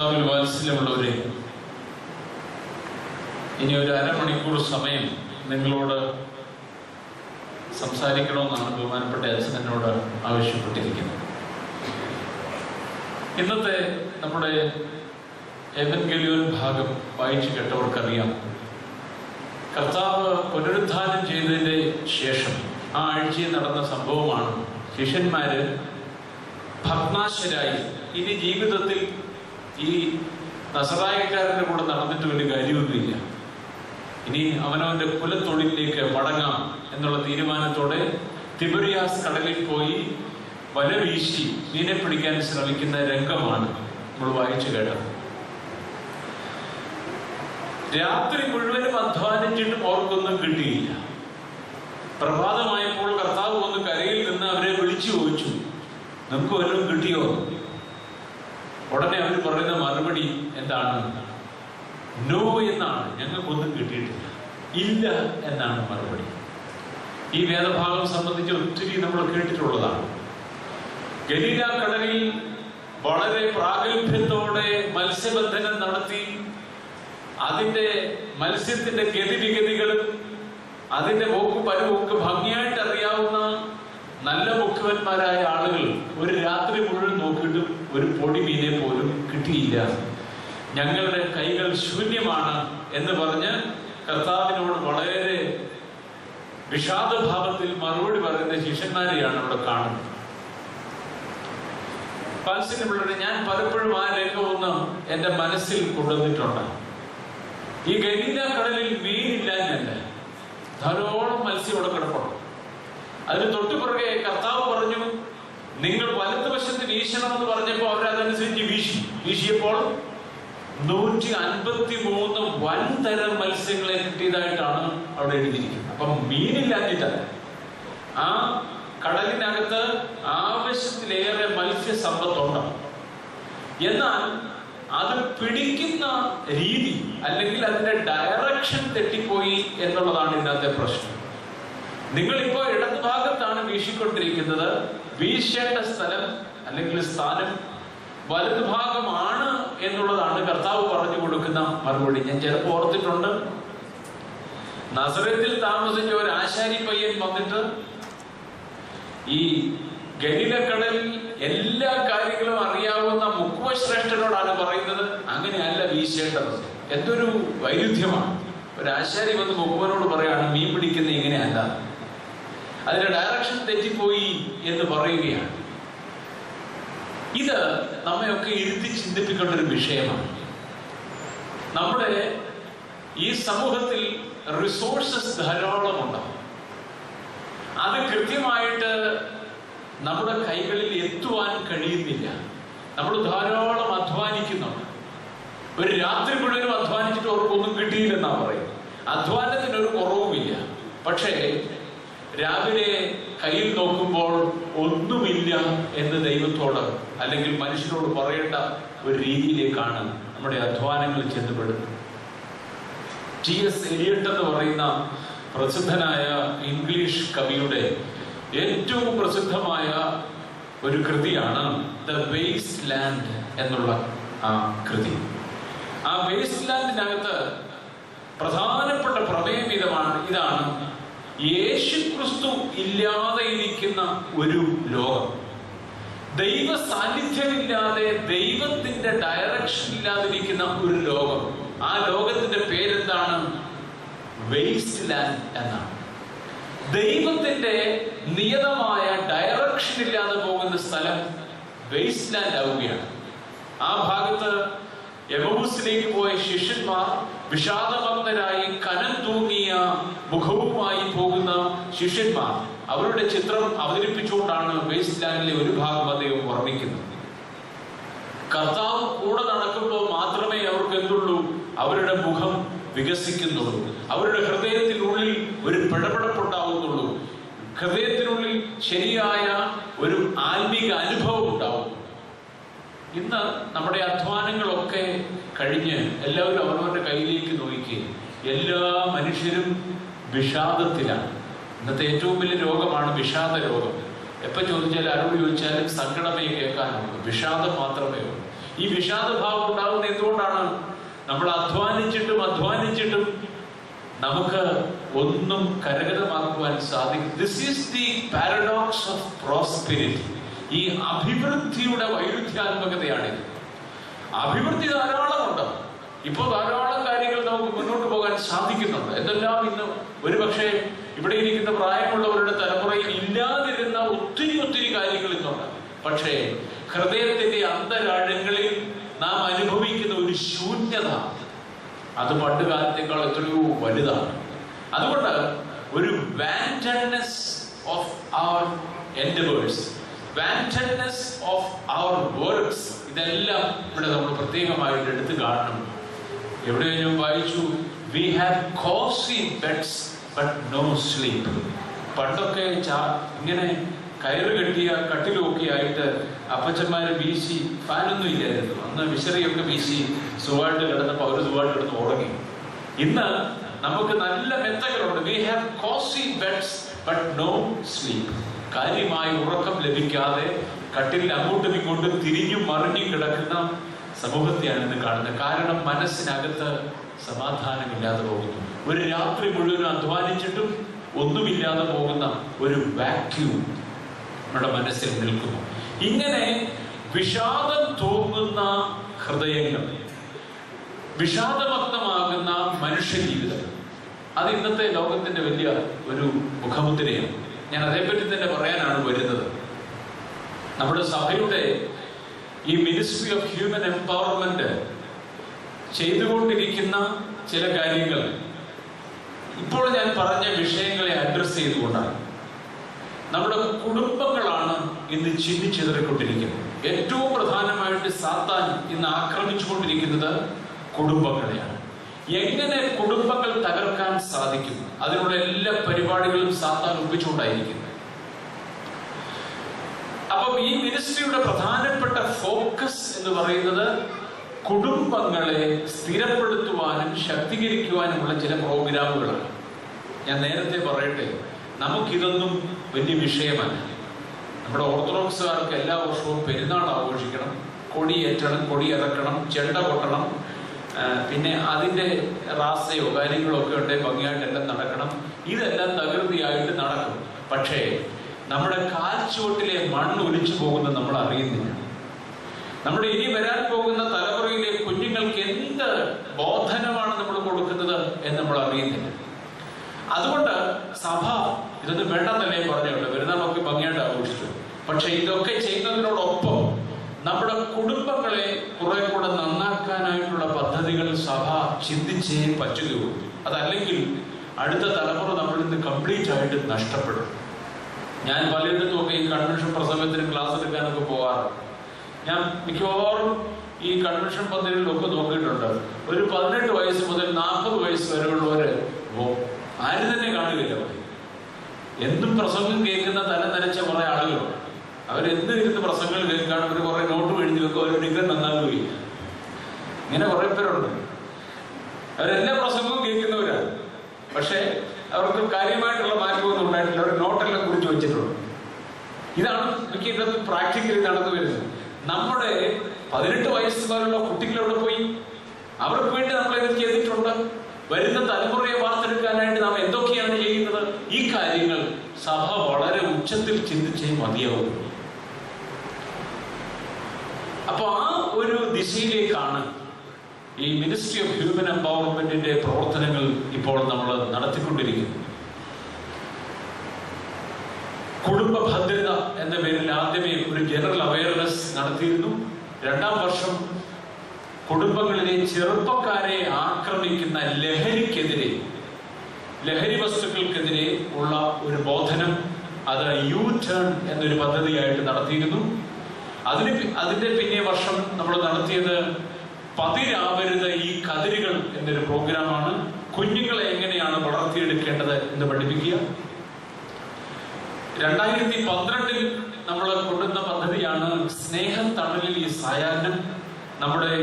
വാത്സല്യമുള്ളവരെ, ഇനി ഒരു അരമണിക്കൂർ സമയം നിങ്ങളോട് സംസാരിക്കണമെന്നാണ് ബഹുമാനപ്പെട്ട അച്ഛൻ എന്നോട് ആവശ്യപ്പെട്ടിരിക്കുന്നത്. ഇന്നത്തെ നമ്മുടെ എവൻഗേലിയോൻ ഭാഗം വായിച്ചു കേട്ടവർക്കറിയാം, കർത്താവ് പുനരുത്ഥാനം ചെയ്തതിൻ്റെ ശേഷം ആ ആഴ്ചയിൽ നടന്ന സംഭവമാണ്. ശിഷ്യന്മാര് ഭഗ്നാശരായി ഇനി ജീവിതത്തിൽ ഈ നസറായക്കാരൻ്റെ കൂടെ നടന്നിട്ട് വലിയ കാര്യമൊന്നുമില്ല, ഇനി അവനവൻ്റെ കുലത്തൊഴിലിലേക്ക് മടങ്ങാം എന്നുള്ള തീരുമാനത്തോടെ തിബറിയാസ് കടലിൽ പോയി വല വീശി മീനെ പിടിക്കാൻ ശ്രമിക്കുന്ന രംഗമാണ് നമ്മൾ വായിച്ചു കേട്ടത്. രാത്രി മുഴുവനും അധ്വാനിച്ചിട്ടും അവർക്കൊന്നും കിട്ടിയില്ല. പ്രഭാതമായപ്പോൾ കർത്താവ് വന്ന് കരയിൽ നിന്ന് അവരെ വിളിച്ചു ചോദിച്ചു, നിങ്ങൾക്ക് വല്ലതും കിട്ടിയോ? ഉടനെ അവർ പറയുന്ന മറുപടി എന്താണ്? നോ എന്നാണ്, ഞങ്ങൾക്കൊന്നും കിട്ടിയിട്ടില്ല, ഇല്ല എന്നാണ് മറുപടി. ഈ വേദഭാഗം സംബന്ധിച്ച് ഒത്തിരി നമ്മൾ കേട്ടിട്ടുള്ളതാണ്. ഗലീല കടലിൽ വളരെ പ്രാഗൽഭ്യത്തോടെ മത്സ്യബന്ധനം നടത്തി അതിന്റെ മത്സ്യത്തിന്റെ ഗതിവിഗതികളും അതിന്റെ പോക്ക് പരുവൊക്കെ ഭംഗിയായിട്ട് അറിയാവുന്ന നല്ല മുഖ്യന്മാരായ ആളുകൾ ഒരു രാത്രി മുഴുവൻ നോക്കിയിട്ടും ഒരു പൊടി മീനെ പോലും കിട്ടിയില്ല, ഞങ്ങളുടെ കൈകൾ ശൂന്യമാണ് എന്ന് പറഞ്ഞ് കർത്താവിനോട് വളരെ വിഷാദഭാവത്തിൽ മറുപടി പറയുന്ന ശിഷ്യന്മാരെയാണ് അവിടെ കാണുന്നത്. വാത്സല്യമുള്ളവരെ, ഞാൻ പലപ്പോഴും ആ രംഗമൊന്ന് എൻ്റെ മനസ്സിൽ കൊണ്ടുവന്നിട്ടുണ്ട്. ഈ ഗലീല കടലിൽ മീനില്ലാഞ്ഞല്ല, ധാരാളം മത്സ്യം അവിടെ കിടപ്പുണ്ട്. അതിന് തൊട്ടുപുറകെ കർത്താവ് പറഞ്ഞു, നിങ്ങൾ വലതുവശത്ത് വീശണമെന്ന് പറഞ്ഞപ്പോൾ അവരതനുസരിച്ച് വീശിയപ്പോൾ 153 വൻതരം മത്സ്യങ്ങളെ കിട്ടിയതായിട്ടാണ് അവിടെ എഴുതിയിരിക്കുന്നത്. അപ്പം മീനില്ലാഞ്ഞിട്ടല്ല, ആ കടലിനകത്ത് ആവശ്യത്തിലേറെ മത്സ്യസമ്പത്തുണ്ട്. എന്നാൽ അത് പിടിക്കുന്ന രീതി അല്ലെങ്കിൽ അതിന്റെ ഡയറക്ഷൻ തെറ്റിപ്പോയി എന്നുള്ളതാണ് ഇതിനകത്തെ പ്രശ്നം. നിങ്ങളിപ്പോ ഇടതുഭാഗത്താണ് വീശിക്കൊണ്ടിരിക്കുന്നത്, വീശേണ്ട സ്ഥലം അല്ലെങ്കിൽ സ്ഥാനം വലതുഭാഗമാണ് എന്നുള്ളതാണ് കർത്താവ് പറഞ്ഞു കൊടുക്കുന്ന മറുപടി. ഞാൻ ചിലപ്പോൾ ഓർത്തിട്ടുണ്ട്, നസറത്തിൽ താമസിച്ച ഒരു ആശാരി പയ്യൻ വന്നിട്ട് ഈ ഗലീലക്കടലിൽ എല്ലാ കാര്യങ്ങളും അറിയാവുന്ന മുക്കുവശ്രേഷ്ഠനോടാണ് പറയുന്നത്, അങ്ങനെയല്ല വീശേണ്ടത്. എന്തൊരു വൈരുദ്ധ്യമാണ്! ഒരു ആശാരി വന്ന് മുക്കുവനോട് പറയാണ്, മീൻ പിടിക്കുന്ന ഇങ്ങനെയല്ല, അതിന്റെ ഡയറക്ഷൻ തെറ്റിപ്പോയി എന്ന് പറയുകയാണ്. ഇത് നമ്മയൊക്കെ ഇരുത്തി ചിന്തിപ്പിക്കേണ്ട ഒരു വിഷയമാണ്. നമ്മുടെ ഈ സമൂഹത്തിൽ റിസോഴ്സസ് ധാരാളമുണ്ട്. അത് കൃത്യമായിട്ട് നമ്മുടെ കൈകളിൽ എത്തുവാൻ കഴിയുന്നില്ല. നമ്മൾ ധാരാളം അധ്വാനിക്കുന്നുണ്ട്. ഒരു രാത്രി മുഴുവനും അധ്വാനിച്ചിട്ട് അവർക്കൊന്നും കിട്ടിയില്ലെന്നാ പറയും. അധ്വാനത്തിനൊരു കുറവുമില്ല. പക്ഷേ രാവിലെ കയ്യിൽ നോക്കുമ്പോൾ ഒന്നുമില്ല എന്ന് ദൈവത്തോട് അല്ലെങ്കിൽ മനുഷ്യരോട് പറയേണ്ട ഒരു രീതിയിലേക്കാണ് നമ്മുടെ അധ്വാനങ്ങൾ ചെന്നപ്പെടുന്നത്. T.S. എലിയട്ട് എന്ന് പറയുന്ന പ്രസിദ്ധനായ ഇംഗ്ലീഷ് കവിയുടെ ഏറ്റവും പ്രസിദ്ധമായ ഒരു കൃതിയാണ് ദ വേസ്റ്റ് ലാൻഡ് എന്നുള്ള ആ കൃതി. ആ വേസ്റ്റ് ലാൻഡിനകത്ത് പ്രധാനപ്പെട്ട പ്രമേയം ഇതാണ്: യേശുക്രിസ്തു ഇല്ലാതെ ഇരിക്കുന്ന ഒരു ലോകം, ദൈവ സാന്നിധ്യമില്ലാതെ ദൈവത്തിന്റെ ഡയറക്ഷൻ ഇല്ലാതിരിക്കുന്ന ഒരു ലോകം. ആ ലോകത്തിന്റെ പേരെന്താണ്? വേസ്റ്റ് ലാൻഡ് എന്നാണ്. ദൈവത്തിന്റെ നിയതമായ ഡയറക്ഷൻ ഇല്ലാതെ പോകുന്ന സ്ഥലം വേസ്റ്റ് ലാൻഡ് ആവുകയാണ്. ആ ഭാഗത്ത് എമൗസിലേക്ക് പോയ ശിഷ്യന്മാർ വിഷാദഭക്തരായി കനം തൂങ്ങിയ മുഖവുമായി പോകുന്ന ശിഷ്യന്മാർ, അവരുടെ ചിത്രം അവതരിപ്പിച്ചുകൊണ്ടാണ് വേസ്റ്റ് ലാൻഡിലെ ഒരു ഭാഗം അദ്ദേഹം വർണ്ണിക്കുന്നത്. കർത്താവ് കൂടെ നടക്കുമ്പോൾ മാത്രമേ അവർക്ക് എന്തുള്ളൂ? അവരുടെ മുഖം വികസിക്കുന്നുള്ളൂ, അവരുടെ ഹൃദയത്തിനുള്ളിൽ ഒരു പിടപെടപ്പുണ്ടാവുന്നുള്ളൂ, ഹൃദയത്തിനുള്ളിൽ ശരിയായ ഒരു ആത്മീക അനുഭവം ഉണ്ടാവും. ഇന്ന് നമ്മുടെ അധ്വാനങ്ങളൊക്കെ കഴിഞ്ഞ് എല്ലാവരും അവരവരുടെ കയ്യിലേക്ക് നോക്കി, എല്ലാ മനുഷ്യരും വിഷാദത്തിലാണ്. ഇന്നത്തെ ഏറ്റവും വലിയ രോഗമാണ് വിഷാദ രോഗം. എപ്പോൾ ചോദിച്ചാലും ആരോട് ചോദിച്ചാലും സങ്കടമേ കേൾക്കാനുള്ളൂ, വിഷാദം മാത്രമേ ഉള്ളൂ. ഈ വിഷാദഭാവം ഉണ്ടാകുന്ന നമുക്ക് ഒന്നും കരഗതമാക്കുവാൻ സാധിക്കും. This is the paradox of prosperity. ഈ അഭിവൃദ്ധിയുടെ വൈരുദ്ധ്യാത്മകതയാണിത്. അഭിവൃദ്ധി ധാരാളമുണ്ട്. ഇപ്പോൾ ധാരാളം കാര്യങ്ങൾ നമുക്ക് മുന്നോട്ട് പോകാൻ സാധിക്കുന്നുണ്ട്. എന്തെല്ലാം ഇന്ന് ഒരുപക്ഷെ ഇവിടെ ഇരിക്കുന്ന പ്രായമുള്ളവരുടെ തലമുറയിൽ ഇല്ലാതിരുന്ന ഒത്തിരി കാര്യങ്ങൾ ഇന്നുണ്ട്. പക്ഷേ ഹൃദയത്തിന്റെ അന്തരാഴങ്ങളിൽ നാം അനുഭവിക്കുന്ന ഒരു ശൂന്യത, അത് പണ്ട് കാലത്തേക്കാൾ എത്രയോ വലുതാണ്. അതുകൊണ്ട് ഒരു wantedness of our endeavours, wantedness of our works, ഇതെല്ലാം ഇവിടെ നമ്മൾ പ്രത്യേകമായിട്ട് എടുത്തു കാണണം. എവിടെയോ ഞാൻ വായിച്ചു, we have cosy beds but no sleep. പണ്ടൊക്കെ ഇങ്ങനെ കയറ് കെട്ടിയ കട്ടിലൊക്കെ ആയിട്ട് അപ്പച്ചന്മാര് വീശി, ഫാനൊന്നും ഇല്ലായിരുന്നു അന്ന്, വിശറിയൊക്കെ വീശി സുഖമായിട്ട് കിടന്നപ്പോൾ അവർ സുഖമായിട്ട് കിടന്ന് ഉറങ്ങി. ഇന്ന് നമുക്ക് നല്ല മെത്തകളുണ്ട്. We have cosy beds but no sleep. കാര്യമായി ഉറക്കം ലഭിക്കാതെ കട്ടിലിൽ അങ്ങോട്ടും ഇങ്ങോട്ടും തിരിഞ്ഞും മറിഞ്ഞും കിടക്കുന്ന സമൂഹത്തെയാണ് ഇന്ന് കാണുന്നത്. കാരണം മനസ്സിനകത്ത് സമാധാനമില്ലാതെ പോകുന്നു. ഒരു രാത്രി മുഴുവൻ അധ്വാനിച്ചിട്ടും ഒന്നുമില്ലാതെ പോകുന്ന ഒരു വാക്യൂം നമ്മുടെ മനസ്സിൽ നിൽക്കുന്നു. ഇങ്ങനെ വിഷാദം തോന്നുന്ന ഹൃദയങ്ങൾ, വിഷാദമഗ്നമാകുന്ന മനുഷ്യജീവിതം, അത് ഇന്നത്തെ ലോകത്തിന്റെ വലിയ ഒരു മുഖമുദ്രയാണ്. ഞാൻ അതേപ്പറ്റി തന്നെ പറയാനാണ് വരുന്നത്. നമ്മുടെ സഭയുടെ ഈ മിനിസ്ട്രി ഓഫ് ഹ്യൂമൻ എംപവർമെന്റ് ചെയ്തുകൊണ്ടിരിക്കുന്ന ചില കാര്യങ്ങൾ ഇപ്പോൾ ഞാൻ പറഞ്ഞ വിഷയങ്ങളെ അഡ്രസ് ചെയ്തുകൊണ്ടാണ്. നമ്മുടെ കുടുംബങ്ങളാണ് ഇന്ന് ചിന്നിച്ചിതറിക്കൊണ്ടിരിക്കുന്നത്. ഏറ്റവും പ്രധാനമായിട്ട് സാത്താൻ ഇന്ന് ആക്രമിച്ചുകൊണ്ടിരിക്കുന്നത് കുടുംബങ്ങളെയാണ്. എങ്ങനെ കുടുംബങ്ങൾ തകർക്കാൻ സാധിക്കും, അതിനുള്ള എല്ലാ പരിപാടികളും സാത്താൻ ഒപ്പിച്ചുകൊണ്ടായിരിക്കുന്നത്. അപ്പം ഈ മിനിസ്ട്രിയുടെ പ്രധാനപ്പെട്ട ഫോക്കസ് എന്ന് പറയുന്നത് കുടുംബങ്ങളെ സ്ഥിരപ്പെടുത്തുവാനും ശക്തീകരിക്കുവാനുമുള്ള ചില പ്രോഗ്രാമുകളാണ്. ഞാൻ നേരത്തെ പറയട്ടെ, നമുക്കിതൊന്നും വലിയ വിഷയമല്ല. നമ്മുടെ ഓർത്തഡോക്സുകാർക്ക് എല്ലാ വർഷവും പെരുന്നാൾ ആഘോഷിക്കണം, കൊടിയേറ്റണം, കൊടിയിറക്കണം, ചെണ്ട കൊട്ടണം, പിന്നെ അതിൻ്റെ റാസയോ കാര്യങ്ങളോ ഒക്കെ ഉണ്ടെങ്കിൽ ഭംഗിയായിട്ടെല്ലാം നടക്കണം. ഇതെല്ലാം തകൃതിയായിട്ട് നടക്കും. പക്ഷേ നമ്മുടെ കാൽച്ചുവട്ടിലെ മണ്ണ് ഒലിച്ചു പോകുന്നത് നമ്മൾ അറിയുന്നില്ല. നമ്മുടെ ഇനി വരാൻ പോകുന്ന തലമുറയിലെ കുഞ്ഞുങ്ങൾക്ക് എന്ത് ബോധനമാണ് നമ്മൾ കൊടുക്കുന്നത് എന്ന് നമ്മൾ അറിയുന്നില്ല. അതുകൊണ്ട് സഭ ഇതൊന്നും വേണ്ടെന്നല്ലേ പറഞ്ഞുള്ളൂ. പെരുന്നാളൊക്കെ ഭംഗിയായിട്ട് ആഘോഷിച്ചു. പക്ഷെ ഇതൊക്കെ ചെയ്യുന്നതിനോടൊപ്പം നമ്മുടെ കുടുംബങ്ങളെ കുറെ കൂടെ നന്നാക്കാനായിട്ടുള്ള പദ്ധതികൾ സഭ ചിന്തിച്ചേ പറ്റുകയുള്ളൂ. അതല്ലെങ്കിൽ അടുത്ത തലമുറ നമ്മളിൽ നിന്ന് കംപ്ലീറ്റ് ആയിട്ട് നഷ്ടപ്പെടും. ഞാൻ പലയിടത്തുമൊക്കെ ഈ കൺവെൻഷൻ പ്രസംഗത്തിന് ക്ലാസ് എടുക്കാനൊക്കെ പോകാറുണ്ട്. ഞാൻ മിക്കവാറും ഈ കൺവെൻഷൻ പദ്ധതികളിലൊക്കെ നോക്കിയിട്ടുണ്ട്. ഒരു 18 വയസ്സ് മുതൽ 40 വയസ്സ് വരെയുള്ളവര് ആരും തന്നെ കാണുകയില്ല. എന്തും പ്രസംഗം കേൾക്കുന്ന തല നനച്ച കുറെ ആളുകളുണ്ട്. അവരെന്ത് ഇരുന്ന് പ്രസംഗങ്ങൾ കേൾക്കാൻ അവർ കുറെ നോട്ട് എഴുതി വെക്കും, അവർ ഡിഗ്രി നന്നാകുകയില്ല. ഇങ്ങനെ കുറെ പേരുണ്ട്. അവരെല്ലാ പ്രസംഗവും കേൾക്കുന്നവരാണ്. പക്ഷെ അവർക്ക് കാര്യമായിട്ടുള്ള മാറ്റമൊന്നും ഉണ്ടായിട്ടില്ല. അവർ നോട്ടെല്ലാം കുറിച്ച് വെച്ചിട്ടുണ്ട്. ഇതാണ് എനിക്ക് ഇന്നത്തെ പ്രാക്ടിക്കലി നടന്നു വരുന്നത്. നമ്മുടെ 18 വയസ്സ് പോലുള്ള കുട്ടികൾ എവിടെ പോയി? അവർക്ക് വേണ്ടി നമ്മൾ ഇത് ചെയ്തിട്ടുണ്ട്. വരുന്ന തലമുറയെ വാർത്തെടുക്കാനായിട്ട് നാം എന്തൊക്കെയാണ് ചെയ്യുന്നത്? ഈ കാര്യങ്ങൾ സഭ വളരെ ഉച്ചത്തിൽ ചിന്തിച്ചേ മതിയാവും. അപ്പൊ ആ ഒരു ദിശയിലേക്കാണ് ഈ മിനിസ്ട്രി ഓഫ് ഹ്യൂമൻ എംപവർമെന്റിന്റെ പ്രവർത്തനങ്ങൾ ഇപ്പോൾ നമ്മൾ നടത്തിക്കൊണ്ടിരിക്കുന്നത്. കുടുംബ ഭദ്രത എന്ന പേരിൽ ആദ്യമേ ഒരു ജനറൽ അവയർനെസ് നടത്തിയിരുന്നു. 2ാം വർഷം കുടുംബങ്ങളിലെ ചെറുപ്പക്കാരെ ആക്രമിക്കുന്ന ലഹരിക്കെതിരെ, ലഹരി വസ്തുക്കൾക്കെതിരെ ഉള്ള ഒരു ബോധനം, അത് യു ടേൺ എന്നൊരു പദ്ധതിയായിട്ട് നടത്തിയിരുന്നു. അതിന്റെ പിന്നെ വർഷം നമ്മൾ നടത്തിയത് പതിരാവരുത് ഈ കതിരുകൾ എന്നൊരു പ്രോഗ്രാമാണ്. കുഞ്ഞുങ്ങളെ എങ്ങനെയാണ് വളർത്തിയെടുക്കേണ്ടത് എന്ന് പഠിപ്പിക്കുക. 2012 നമ്മൾ കൊണ്ടുവന്ന പദ്ധതിയാണ് സ്നേഹത്തണലിൽ ഈ സായാഹ്നം. നമ്മുടെ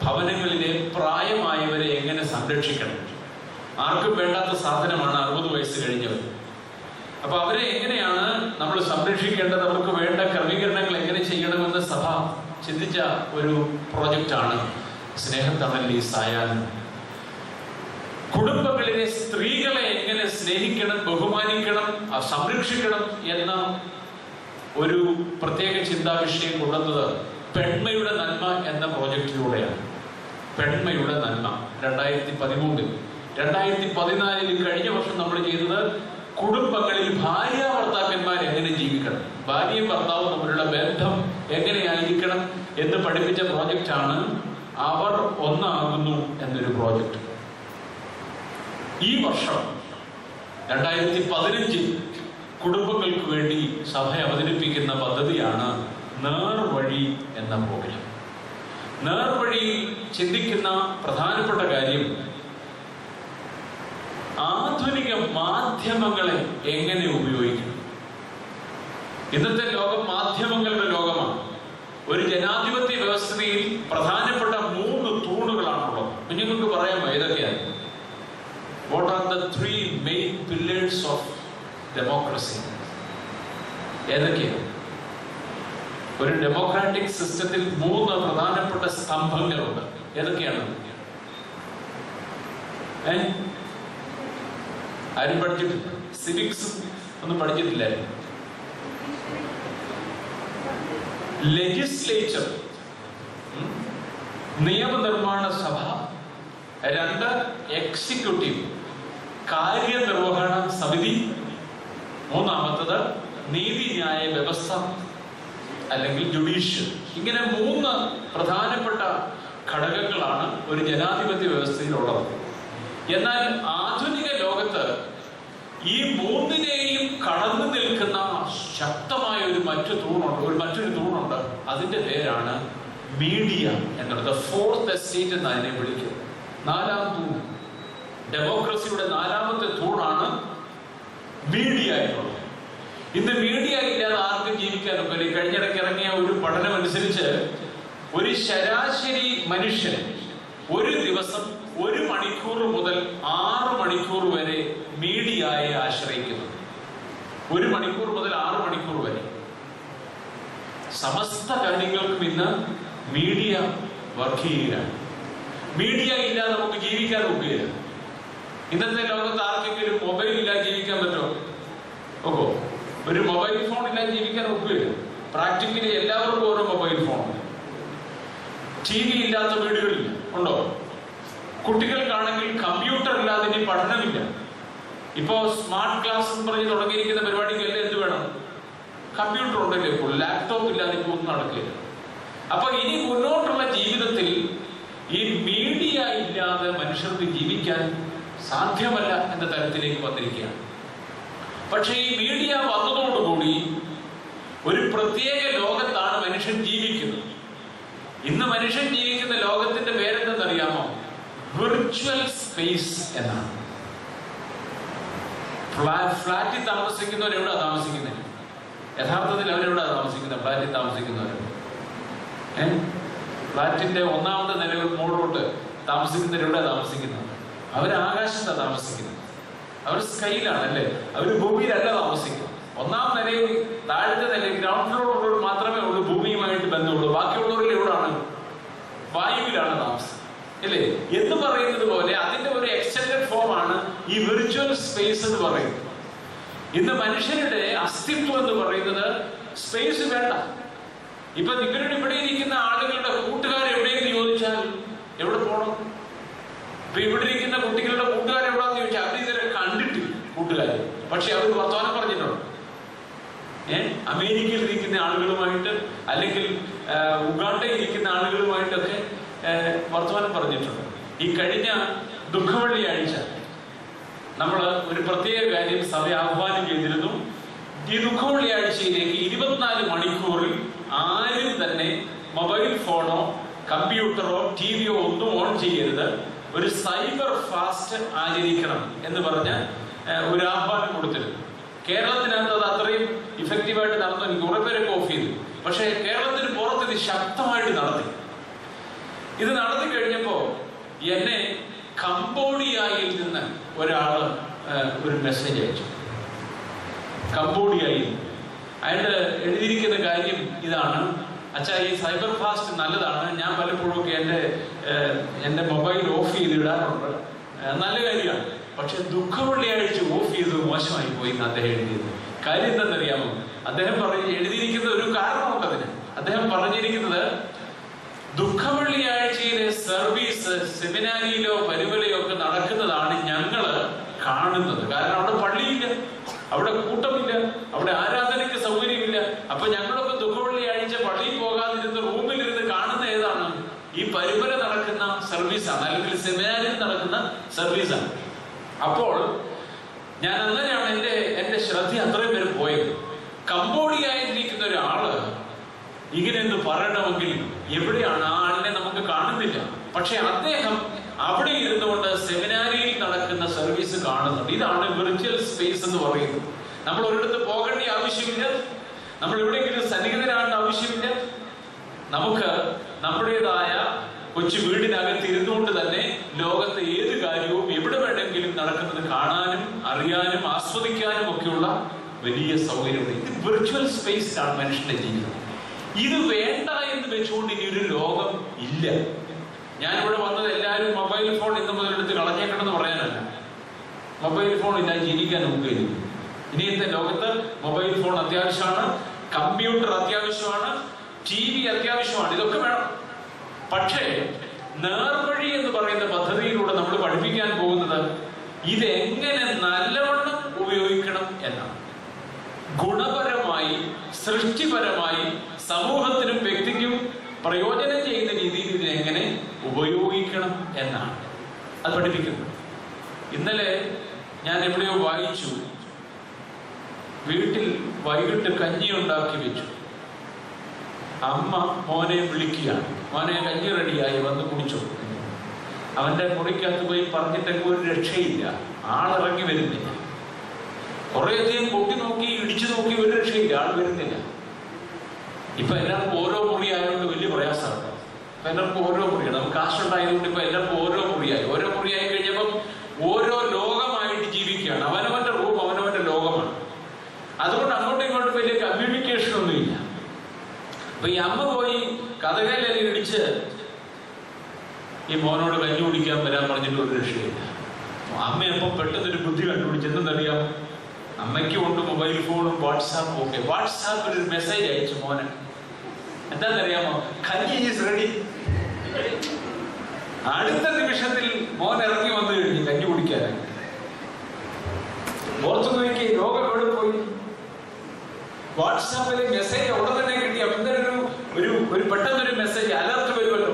ഭവനങ്ങളിലെ പ്രായമായവരെ എങ്ങനെ സംരക്ഷിക്കണം. ആർക്കും വേണ്ടാത്ത സാധനമാണ് 60 വയസ്സ് കഴിഞ്ഞവർ. അപ്പൊ അവരെ എങ്ങനെയാണ് നമ്മൾ സംരക്ഷിക്കേണ്ടത്, അവർക്ക് വേണ്ട ക്രമീകരണങ്ങൾ എങ്ങനെ ചെയ്യണമെന്ന് സഭ ചിന്തിച്ച ഒരു പ്രോജക്റ്റാണ് സ്നേഹത്തണലിൽ ഈ സായാഹ്നം. കുടുംബങ്ങളിലെ സ്ത്രീകളെ എങ്ങനെ സ്നേഹിക്കണം, ബഹുമാനിക്കണം, സംരക്ഷിക്കണം എന്ന ഒരു പ്രത്യേക ചിന്താവിഷയം കൊണ്ടുവന്നത് പെൺമയുടെ നന്മ എന്ന പ്രോജക്റ്റിലൂടെയാണ്. പെൺമയുടെ നന്മ 2013. 2014 കഴിഞ്ഞ വർഷം നമ്മൾ ചെയ്തത് കുടുംബങ്ങളിൽ ഭാര്യ ഭർത്താക്കന്മാർ എങ്ങനെ ജീവിക്കണം, ഭാര്യയും ഭർത്താവും തമ്മിലുള്ള ബന്ധം എങ്ങനെയായിരിക്കണം എന്ന് പഠിപ്പിച്ച പ്രോജക്റ്റാണ് അവർ ഒന്നാകുന്നു എന്നൊരു പ്രോജക്റ്റ്. ഈ വർഷം 2015 കുടുംബങ്ങൾക്ക് വേണ്ടി സഭ അവതരിപ്പിക്കുന്ന പദ്ധതിയാണ് നേർവഴി എന്ന പ്രോഗ്രാം. നേർവഴി ചിന്തിക്കുന്ന പ്രധാനപ്പെട്ട കാര്യം ആധുനിക മാധ്യമങ്ങളെ എങ്ങനെ ഉപയോഗിക്കണം. ഇന്നത്തെ ലോകം മാധ്യമങ്ങളുടെ ലോകമാണ്. ഒരു ജനാധിപത്യ വ്യവസ്ഥയിൽ പ്രധാനപ്പെട്ട 3 തൂണുകളാണുള്ളത്. നിങ്ങൾക്ക് പറയാമോ ഏതൊക്കെയാണ്? What are the 3 main pillars of democracy? ഏതൊക്കെയാണ്? ഒരു ഡെമോക്രാറ്റിക് സിസ്റ്റത്തിൽ 3 പ്രധാനപ്പെട്ട സ്തംഭങ്ങളുണ്ട്. ഏതൊക്കെയാണ്? ആരും പഠിച്ചിട്ടില്ല? സിവിക്സ് ഒന്നും പഠിച്ചിട്ടില്ലായിരുന്നു. ലെജിസ്ലേച്ചർ, നിയമനിർമ്മാണ സഭ. 2 എക്സിക്യൂട്ടീവ്, കാര്യനിർവഹണ സമിതി. 3 നീതിന്യായ വ്യവസ്ഥ അല്ലെങ്കിൽ ജുഡീഷ്യൽ. ഇങ്ങനെ 3 പ്രധാനപ്പെട്ട ഘടകങ്ങളാണ് ഒരു ജനാധിപത്യ വ്യവസ്ഥയിലുള്ളത്. എന്നാൽ ആധുനിക ലോകത്ത് ഈ 3നെയും കടന്നു നിൽക്കുന്ന ശക്തമായ മറ്റൊരു തൂണുണ്ട്. അതിന്റെ പേരാണ് മീഡിയ എന്നുള്ളത്. 4th എസ്റ്റേറ്റ് എന്ന് അതിനെ വിളിക്കും. 4ാം തൂൺ, ഡെമോക്രസിയുടെ 4ാമത്തെ തൂണാണ് മീഡിയ എന്നുള്ളത്. ഇന്ന് മീഡിയ ഇല്ലാതെ ആർക്കും ജീവിക്കാനൊക്കെ. കഴിഞ്ഞിടയ്ക്ക് ഇറങ്ങിയ ഒരു പഠനം അനുസരിച്ച് ഒരു ശരാശരി മനുഷ്യൻ ഒരു ദിവസം 1 മണിക്കൂർ മുതൽ 6 മണിക്കൂർ വരെ മീഡിയയെ ആശ്രയിക്കുന്നു. 1 മണിക്കൂർ മുതൽ 6 മണിക്കൂർ വരെ. സമസ്ത കാര്യങ്ങൾക്കും ഇന്ന് മീഡിയ വർക്ക് ചെയ്യുകയാണ്. മീഡിയ ഇല്ലാതെ നമുക്ക് ജീവിക്കാൻ ഒക്കുകയില്ല. ഇന്നത്തെ ലോകത്ത് ആർക്കെങ്കിലും മൊബൈൽ ഇല്ലാതെ ജീവിക്കാൻ പറ്റുമോ? ഓക്കോ, ഒരു മൊബൈൽ ഫോൺ ഇല്ലാതെ ജീവിക്കാൻ ഒക്കുകയില്ല. പ്രാക്ടിക്കലി എല്ലാവർക്കും ഓരോ മൊബൈൽ ഫോൺ. TV ഇല്ലാത്ത വീടുകളില്ല. ഉണ്ടോ? കുട്ടികൾക്കാണെങ്കിൽ കമ്പ്യൂട്ടർ ഇല്ലാതെ ഇനി പഠനമില്ല. ഇപ്പോ സ്മാർട്ട് ക്ലാസ് എന്ന് പറഞ്ഞ് തുടങ്ങിയിരിക്കുന്ന പരിപാടിക്ക് എന്ത് വേണം? കമ്പ്യൂട്ടർ ഉണ്ടല്ലേ. ഇപ്പോൾ ലാപ്ടോപ്പ് ഇല്ലാതെ ഇപ്പോൾ ഒന്നും നടക്കില്ല. അപ്പൊ ഇനി മുന്നോട്ടുള്ള ജീവിതത്തിൽ ഈ മീഡിയ ഇല്ലാതെ മനുഷ്യർക്ക് ജീവിക്കാൻ സാധ്യമല്ല എന്ന തരത്തിലേക്ക് വന്നിരിക്കുകയാണ്. പക്ഷെ ഈ മീഡിയ വന്നതോടുകൂടി ഒരു പ്രത്യേക ലോകത്താണ് മനുഷ്യൻ ജീവിക്കുന്നത്. ഇന്ന് മനുഷ്യൻ ജീവിക്കുന്ന ലോകത്തിന്റെ പേരെന്തെന്നറിയാമോ? വിർച്വൽ സ്പേസ് എന്നാണ്. ഫ്ലാറ്റിൽ താമസിക്കുന്നവർ എവിടെയാ താമസിക്കുന്നത്? യഥാർത്ഥത്തിൽ അവരെവിടെയാ താമസിക്കുന്നത്? ഫ്ലാറ്റിൽ താമസിക്കുന്നവർ ഫ്ലാറ്റിന്റെ 1ാമത്തെ നില മുകളിലോട്ട് താമസിക്കുന്നവർ എവിടെയാ താമസിക്കുന്നത്? അവർ ആകാശത്താണ് താമസിക്കുന്നത്. അവർ സ്കൈയിലാണ് അല്ലേ? അവർ ഭൂമിയിലല്ല താമസിക്കുന്നത്. 1ാം നിലയിൽ താഴത്തെ നിലയിൽ ഗ്രൗണ്ട് ഫ്ലോറിലുള്ളവർ മാത്രമേ ഉള്ളൂ ഭൂമിയുമായിട്ട് ബന്ധമുള്ളൂ. ബാക്കിയുള്ളവരിൽ എവിടാണ്? വായുവിലാണ് താമസം അല്ലേ? എന്ന് പറയുന്നത് പോലെ അതിന്റെ ഒരു എക്സ്റ്റൻഡഡ് ഫോം ആണ് ഈ വിർച്വൽ സ്പേസ് എന്ന് പറയുന്നത്. ഇന്ന് മനുഷ്യരുടെ അസ്തിത്വം എന്ന് പറയുന്നത് സ്പേസ് വേണ്ട. ഇപ്പൊ ഇവരുടെ ഇവിടെ ഇരിക്കുന്ന ആളുകളുടെ കൂട്ടുകാർ എവിടെയെന്ന് ചോദിച്ചാൽ എവിടെ പോകണം? ഇപ്പൊ ഇവിടെ ഇരിക്കുന്ന കുട്ടികളുടെ കൂട്ടുകാർ എവിടെയാന്ന് ചോദിച്ചാൽ അവർ ഇതുവരെ കണ്ടിട്ടില്ല കൂട്ടുകാരെ. പക്ഷെ അവർ വർത്തമാനം പറഞ്ഞിട്ടുണ്ട്. അമേരിക്കയിൽ ഇരിക്കുന്ന ആളുകളുമായിട്ട് അല്ലെങ്കിൽ ഉഗാണ്ടയിൽ ഇരിക്കുന്ന ആളുകളുമായിട്ടൊക്കെ വർത്തമാനം പറഞ്ഞിട്ടുണ്ട്. ഈ കഴിഞ്ഞ ദുഃഖവെള്ളിയാഴ്ച നമ്മൾ ഒരു പ്രത്യേക കാര്യം സഭ ആഹ്വാനം ചെയ്തിരുന്നു. ഈ ദുഃഖവെള്ളിയാഴ്ചയിലേക്ക് 24 മണിക്കൂറിൽ ആരും തന്നെ മൊബൈൽ ഫോണോ കമ്പ്യൂട്ടറോ TV ഒന്നും ഓൺ ചെയ്യരുത്. ഒരു സൈബർ ഫാസ്റ്റ് ആചരിക്കണം എന്ന് പറഞ്ഞ് ഒരു ആഹ്വാനം കൊടുത്തിരുന്നു. കേരളത്തിനകത്ത് അത് അത്രയും ഇഫക്റ്റീവായിട്ട് നടന്നു. എനിക്ക് കുറെ പേരൊക്കെ ഓഫ് ചെയ്തു. പക്ഷേ കേരളത്തിന് പുറത്ത് ഇത് ശക്തമായിട്ട് നടത്തി. ഇത് നടത്തി കഴിഞ്ഞപ്പോ എന്നെ കംബോഡിയയിൽ നിന്ന് ഒരാള് ഒരു മെസ്സേജ് അയച്ചു. കംബോഡിയയിൽ അയാൾ എഴുതിയിരിക്കുന്ന കാര്യം ഇതാണ്: അച്ഛാ, ഈ സൈബർ ഫാസ്റ്റ് നല്ലതാണ്. ഞാൻ പലപ്പോഴും ഒക്കെ എൻ്റെ മൊബൈൽ ഓഫ് ചെയ്തിടാറുണ്ട്. നല്ല കാര്യമാണ്. പക്ഷെ ദുഃഖ വെള്ളിയാഴ്ച ഓഫ് ചെയ്ത് മോശമായി പോയി എന്ന് അദ്ദേഹം എഴുതിയത്. കാര്യം എന്താണെന്നറിയാമോ? അദ്ദേഹം എഴുതിയിരിക്കുന്ന ഒരു കാരണമുണ്ട് അതിന്. അദ്ദേഹം പറഞ്ഞിരിക്കുന്നത് ദുഃഖ വെള്ളിയാഴ്ചയിലെ സർവീസ് സെമിനാരിയിലോ പരിമലയോ ഒക്കെ നടക്കുന്നതാണ് ഞങ്ങള് കാണുന്നത്. കാരണം അവിടെ പള്ളിയില്ല, അവിടെ കൂട്ടമില്ല, അവിടെ ആരാധനയ്ക്ക് സൗകര്യമില്ല. അപ്പൊ ഞങ്ങളൊക്കെ ദുഃഖ വെള്ളിയാഴ്ച പള്ളിയിൽ പോകാതിരുന്ന് റൂമിലിരുന്ന് കാണുന്ന ഏതാണ്? ഈ പരിമല നടക്കുന്ന സർവീസാണ്, അല്ലെങ്കിൽ സെമിനാരിയിൽ നടക്കുന്ന സർവീസാണ്. അപ്പോൾ ഞാൻ അങ്ങനെയാണ് എന്റെ ശ്രദ്ധ അത്രയും പേര് പോയത്. കംബോഡിയയിലിരിക്കുന്ന ഒരാള് ഇങ്ങനെയൊന്ന് പറയണമെങ്കിൽ എവിടെയാണ്? ആ ആളിനെ നമുക്ക് കാണുന്നില്ല. പക്ഷെ അദ്ദേഹം അവിടെ ഇരുന്നുകൊണ്ട് സെമിനാരിയിൽ നടക്കുന്ന സർവീസ് കാണുന്നുണ്ട്. ഇതാണ് വിർച്വൽ സ്പേസ് എന്ന് പറയുന്നത്. നമ്മൾ ഒരിടത്ത് പോകേണ്ട ആവശ്യമില്ല, നമ്മൾ എവിടെയെങ്കിലും സന്നിഹിതരാകേണ്ട ആവശ്യമില്ല. നമുക്ക് നമ്മുടേതായ കൊച്ചു വീടിനകത്ത് ഇരുന്നുകൊണ്ട് തന്നെ ലോകത്തെ ഏത് കാര്യവും എവിടെ വേണമെങ്കിലും നടക്കുന്നത് കാണാനും അറിയാനും ആസ്വദിക്കാനും ഒക്കെയുള്ള വലിയ സൗകര്യമുണ്ട്. ഇത് വിർച്വൽ സ്പേസിലാണ് മനുഷ്യന്റെ ജീവിതം. ഇത് വേണ്ട എന്ന് വെച്ചുകൊണ്ട് ഇനി ഒരു ലോകം ഇല്ല. ഞാനിവിടെ വന്നത് എല്ലാവരും മൊബൈൽ ഫോൺ ഇന്ന് മുതൽ എടുത്ത് കളഞ്ഞേക്കണമെന്ന് പറയാനല്ല. മൊബൈൽ ഫോൺ ഇല്ല ജീവിക്കാൻ നമുക്ക് കഴിയും. ഇനിയത്തെ ലോകത്ത് മൊബൈൽ ഫോൺ അത്യാവശ്യമാണ്, കമ്പ്യൂട്ടർ അത്യാവശ്യമാണ്, TV അത്യാവശ്യമാണ്, ഇതൊക്കെ വേണം. പക്ഷേ നേർവഴി എന്ന് പറയുന്ന പദ്ധതിയിലൂടെ നമ്മൾ പഠിപ്പിക്കാൻ പോകുന്നത് ഇതെങ്ങനെ നല്ലവണ്ണം ഉപയോഗിക്കണം എന്നാണ്. ഗുണപരമായി, സൃഷ്ടിപരമായി, സമൂഹത്തിനും വ്യക്തിക്കും പ്രയോജനം ചെയ്യുന്ന രീതിയിൽ ഇതിനെങ്ങനെ ഉപയോഗിക്കണം എന്നാണ് അത് പഠിപ്പിക്കുന്നത്. ഇന്നലെ ഞാൻ എവിടെയോ വായിച്ചു, വീട്ടിൽ വൈകിട്ട് കഞ്ഞി ഉണ്ടാക്കി വെച്ചു. അമ്മ മോനെ വിളിക്കുകയാണ്, മോനെ കഞ്ഞി റെഡിയായി, വന്ന് കുടിച്ചോ. അവന്റെ മുറിക്കകത്ത് പോയി പറഞ്ഞിട്ടൊക്കെ ഒരു രക്ഷയില്ല, ആളിറങ്ങി വരുന്നില്ല. കുറേയധികം കൊട്ടി നോക്കി, ഇടിച്ചു നോക്കി, ഒരു രക്ഷയില്ല, ആൾ വരുന്നില്ല. ഇപ്പൊ എല്ലാവർക്കും ഓരോ മുറി ആയതുകൊണ്ട് വലിയ പ്രയാസമാണ്. ഇപ്പൊ എല്ലാവർക്കും ഓരോ മുറിയാണ്. നമുക്ക് കാശുണ്ടായതുകൊണ്ട് ഇപ്പൊ എല്ലാവർക്കും ഓരോ മുറിയായി. ഓരോ മുറിയായി കഴിഞ്ഞപ്പം ഓരോ ലോകമായിട്ട് ജീവിക്കുകയാണ്. അവനവന്റെ റൂം അവനവന്റെ ലോകമാണ്. അതുകൊണ്ട് അങ്ങോട്ടും ഇങ്ങോട്ടും വലിയ കമ്മ്യൂണിക്കേഷൻ ഒന്നുമില്ല. അപ്പൊ ഈ അമ്മ പോയി കഥകളെല്ലാം ഇടിച്ച് ഈ മോനോട് കഞ്ഞി കുടിക്കാൻ വരാൻ പറഞ്ഞിട്ട് ഒരു രക്ഷയില്ല. അമ്മയപ്പം പെട്ടെന്നൊരു ബുദ്ധി കണ്ടുപിടിച്ചെന്നറിയാം. അമ്മയ്ക്ക് കൊണ്ട് മൊബൈൽ ഫോണും വാട്സാപ്പും ഒക്കെ. വാട്സാപ്പിൽ ഒരു മെസ്സേജ് അയച്ചു മോന്. എന്താണെന്നറിയാമോ? കഞ്ഞി ഈസ് റെഡി. അടുത്ത നിമിഷത്തിൽ മോൻ ഇറങ്ങി വന്നു കഴിഞ്ഞു കഞ്ഞി കുടിക്കാനായി. ഓർത്തു നോക്കി ലോകം എവിടെ പോയി? വാട്സാപ്പിലെ മെസ്സേജ് ഉടൻ തന്നെ കിട്ടി. എന്തൊരു ഒരു പെട്ടെന്നൊരു മെസ്സേജ് അലർട്ട് വരുമല്ലോ,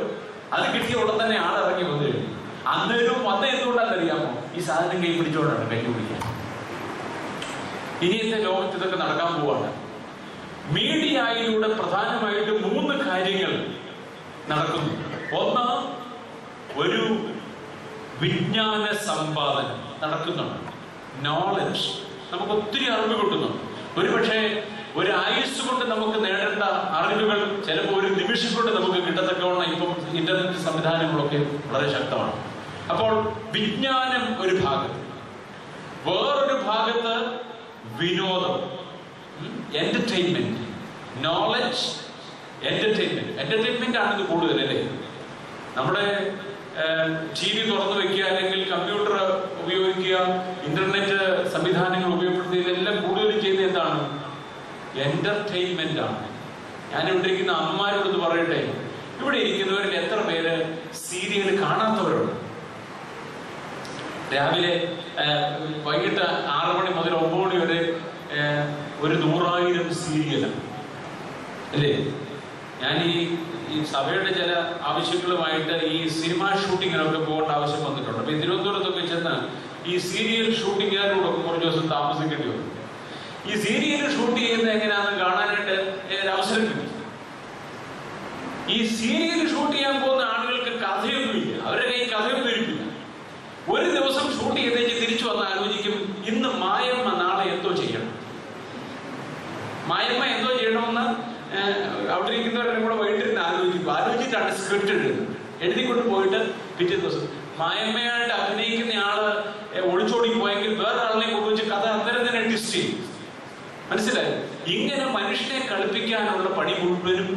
അത് കിട്ടിയ ഉടൻ തന്നെ ആളിറങ്ങി വന്നു കഴിഞ്ഞു. അന്നേരം വന്ന എന്തുകൊണ്ടാണെന്നറിയാമോ? ഈ സാധനം കൈ പിടിച്ചോണ്ടാണ് കഞ്ഞി കുടിക്കാൻ. ഇനിയത്തെ ലോകത്ത് ഇതൊക്കെ നടക്കാൻ പോവാണ്. മീഡിയയിലൂടെ പ്രധാനമായിട്ട് 3 കാര്യങ്ങൾ നടക്കുന്നു. ഒന്ന്, ഒരു വിജ്ഞാന സമ്പാദനം നടക്കുന്നുണ്ട്. നോളജ്, നമുക്ക് ഒത്തിരി അറിവ് കിട്ടുന്നു. ഒരുപക്ഷെ ഒരു ആയുസ് കൊണ്ട് നമുക്ക് നേടേണ്ട അറിവുകൾ ചിലപ്പോൾ ഒരു നിമിഷം കൊണ്ട് നമുക്ക് കിട്ടത്തക്കവണ്ണം ഇപ്പം ഇന്റർനെറ്റ് സംവിധാനങ്ങളൊക്കെ വളരെ ശക്തമാണ്. അപ്പോൾ വിജ്ഞാനം ഒരു ഭാഗത്ത്, വേറൊരു ഭാഗത്ത് വിനോദം, എന്റർടൈൻമെന്റ്. നോളജ്, എന്റർടൈൻമെന്റ് ആണ് ഇത് കൂടുതൽ അല്ലേ? നമ്മുടെ TV തുറന്നു വെക്കുക, അല്ലെങ്കിൽ കമ്പ്യൂട്ടർ ഉപയോഗിക്കുക, ഇന്റർനെറ്റ് സംവിധാനങ്ങൾ ഉപയോഗപ്പെടുത്തുക, ഇതെല്ലാം കൂടുതൽ ചെയ്യുന്നത് എന്താണ്? എന്റർടൈൻമെന്റ് ആണ്. ഞാനിവിടെ ഇരിക്കുന്ന അമ്മമാരോട് പറയട്ടെ, ഇവിടെ ഇരിക്കുന്നവരിൽ എത്ര പേര് സീരിയൽ കാണാത്തവരുണ്ട്? രാവിലെ വൈകിട്ട് 6 മണി മുതൽ 9 മണി വരെ ഒരു 100,000 സീരിയലാണ് അല്ലേ? ഞാൻ ഈ സഭയുടെ ചില ആവശ്യങ്ങളുമായിട്ട് ഈ സിനിമ ഷൂട്ടിങ്ങിനൊക്കെ പോകേണ്ട ആവശ്യം വന്നിട്ടുണ്ട്. അപ്പൊ തിരുവനന്തപുരത്തൊക്കെ ചെന്ന് ഈ സീരിയൽ ഷൂട്ടിങ്ങുകാരോടൊക്കെ കുറച്ച് ദിവസം താമസിക്കേണ്ടി വന്നു. ഈ സീരിയൽ ഷൂട്ട് ചെയ്യുന്നത് എങ്ങനെയാണെന്ന് കാണാനായിട്ട് അവസരം കിട്ടി. ഈ സീരിയൽ ഷൂട്ട് ചെയ്യാൻ പോകുന്ന ആളുകൾക്ക് കഥയൊന്നുമില്ല, അവരുടെ കയ്യിൽ കഥയൊന്നും ഇരിപ്പില്ല. ഒരു ദിവസം ഷൂട്ട് ചെയ്തേച്ച് തിരിച്ചു വന്ന് ആലോചിക്കും, ഇന്ന് മായമ്മ നാളെ എന്തോ ചെയ്യണം. മായമ്മ എന്തോ ചെയ്യണമെന്ന് അവിടെ ഇരിക്കുന്നവരെല്ലാം കൂടെ വൈകിട്ടിരുന്ന് ആലോചിച്ചിട്ടാണ് സ്ക്രിപ്റ്റ് എഴുതിക്കൊണ്ട് പോയിട്ട് പിറ്റേ ദിവസം മായമ്മയായിട്ട് അഭിനയിക്കുന്ന ആള് ഒളിച്ചോടി പോയെങ്കിൽ വേറെ ആളിനെ കൊണ്ടുവച്ച് കഥ അന്നേരം തന്നെ ട്വിസ്റ്റ് ചെയ്യും. മനസ്സിലായി? ഇങ്ങനെ മനുഷ്യനെ കളിപ്പിക്കാനുള്ള പണി മുഴുവനും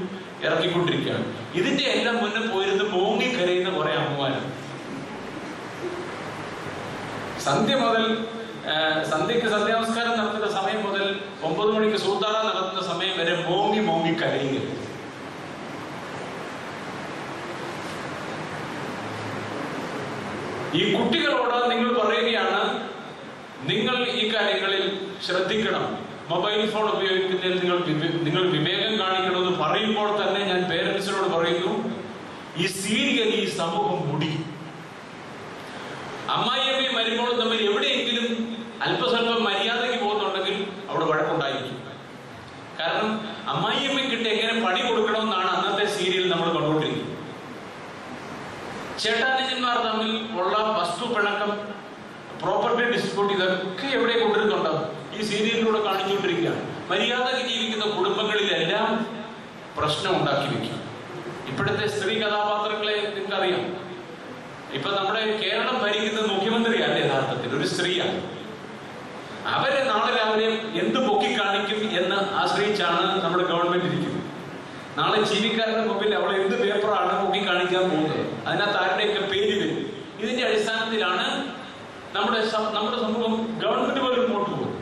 ഇറക്കിക്കൊണ്ടിരിക്കുകയാണ്. ഇതിന്റെ എല്ലാം മുന്നേ പോയിരുന്ന് മോങ്ങി കരയുന്ന കുറെ അമ്മമാരാണ്. സന്ധ്യ മുതൽ സന്ധ്യക്ക് സന്ധ്യാനമസ്കാരം നടത്തുന്ന സമയം മുതൽ 9 മണിക്ക് സൂത്താറ നടത്തുന്ന സമയം വരെ മോങ്ങി മോങ്ങി കരയുക. ഈ കുട്ടികളോട് നിങ്ങൾ പറയുകയാണ്, നിങ്ങൾ ഈ കാര്യങ്ങളിൽ ശ്രദ്ധിക്കണം, മൊബൈൽ ഫോൺ ഉപയോഗിക്കുന്നതിൽ നിങ്ങൾ വിവേകം കാണിക്കണമെന്ന് പറയുമ്പോൾ തന്നെ ഞാൻ പേരൻസിനോട് പറയുന്നു, ഈ സീരിയലി ഈ സമൂഹം മുടി. അമ്മായിയമ്മയും മരുമോളും തമ്മിൽ എവിടെയെങ്കിലും അല്പസ്വല്പം മര്യാദയ്ക്ക് പോകുന്നുണ്ടെങ്കിൽ അവിടെ വഴക്കുണ്ടായിരിക്കും. കാരണം അമ്മായിയമ്മയ്ക്കിട്ട് എങ്ങനെ പണി കൊടുക്കണമെന്നാണ് അന്നത്തെ സീരിയൽ നമ്മൾ കണ്ടുകൊണ്ടിരിക്കുന്നത്. ചേട്ടാനുജന്മാർ തമ്മിൽ ഉള്ള വസ്തു പിണക്കം, പ്രോപ്പർട്ടി ഡിസ്പ്യൂട്ട്, ഇതൊക്കെ എവിടെ കൊണ്ടിരുന്നുണ്ടാവും? ഈ സീരിയലിലൂടെ കാണിച്ചുകൊണ്ടിരിക്കുകയാണ്. മര്യാദയ്ക്ക് ജീവിക്കുന്ന കുടുംബങ്ങളിലെല്ലാം പ്രശ്നം ഉണ്ടാക്കി വെക്കും. ഇപ്പോഴത്തെ സ്ത്രീ കഥാപാത്രങ്ങളെ നിങ്ങൾക്കറിയാം. ഇപ്പൊ നമ്മുടെ കേരളം ഭരിക്കുന്ന മുഖ്യമന്ത്രിയല്ല യഥാർത്ഥത്തിൽ ഒരു സ്ത്രീയാണ്. അവരെ നാളെ രാവിലെ എന്ത് പൊക്കി കാണിക്കും എന്ന് ആശ്രയിച്ചാണ് നമ്മുടെ ഗവൺമെന്റ് ഇരിക്കുന്നത്. നാളെ ജീവിക്കാരുടെ മുമ്പിൽ അവൾ എന്ത് പേപ്പറാണ് പൊക്കി കാണിക്കാൻ പോകുന്നത്, അതിനകത്ത് ആരുടെയൊക്കെ പേര് വരും. ഇതിന്റെ അടിസ്ഥാനത്തിലാണ് നമ്മുടെ സമൂഹം, ഗവൺമെന്റ് പോലും മുന്നോട്ട് പോകും.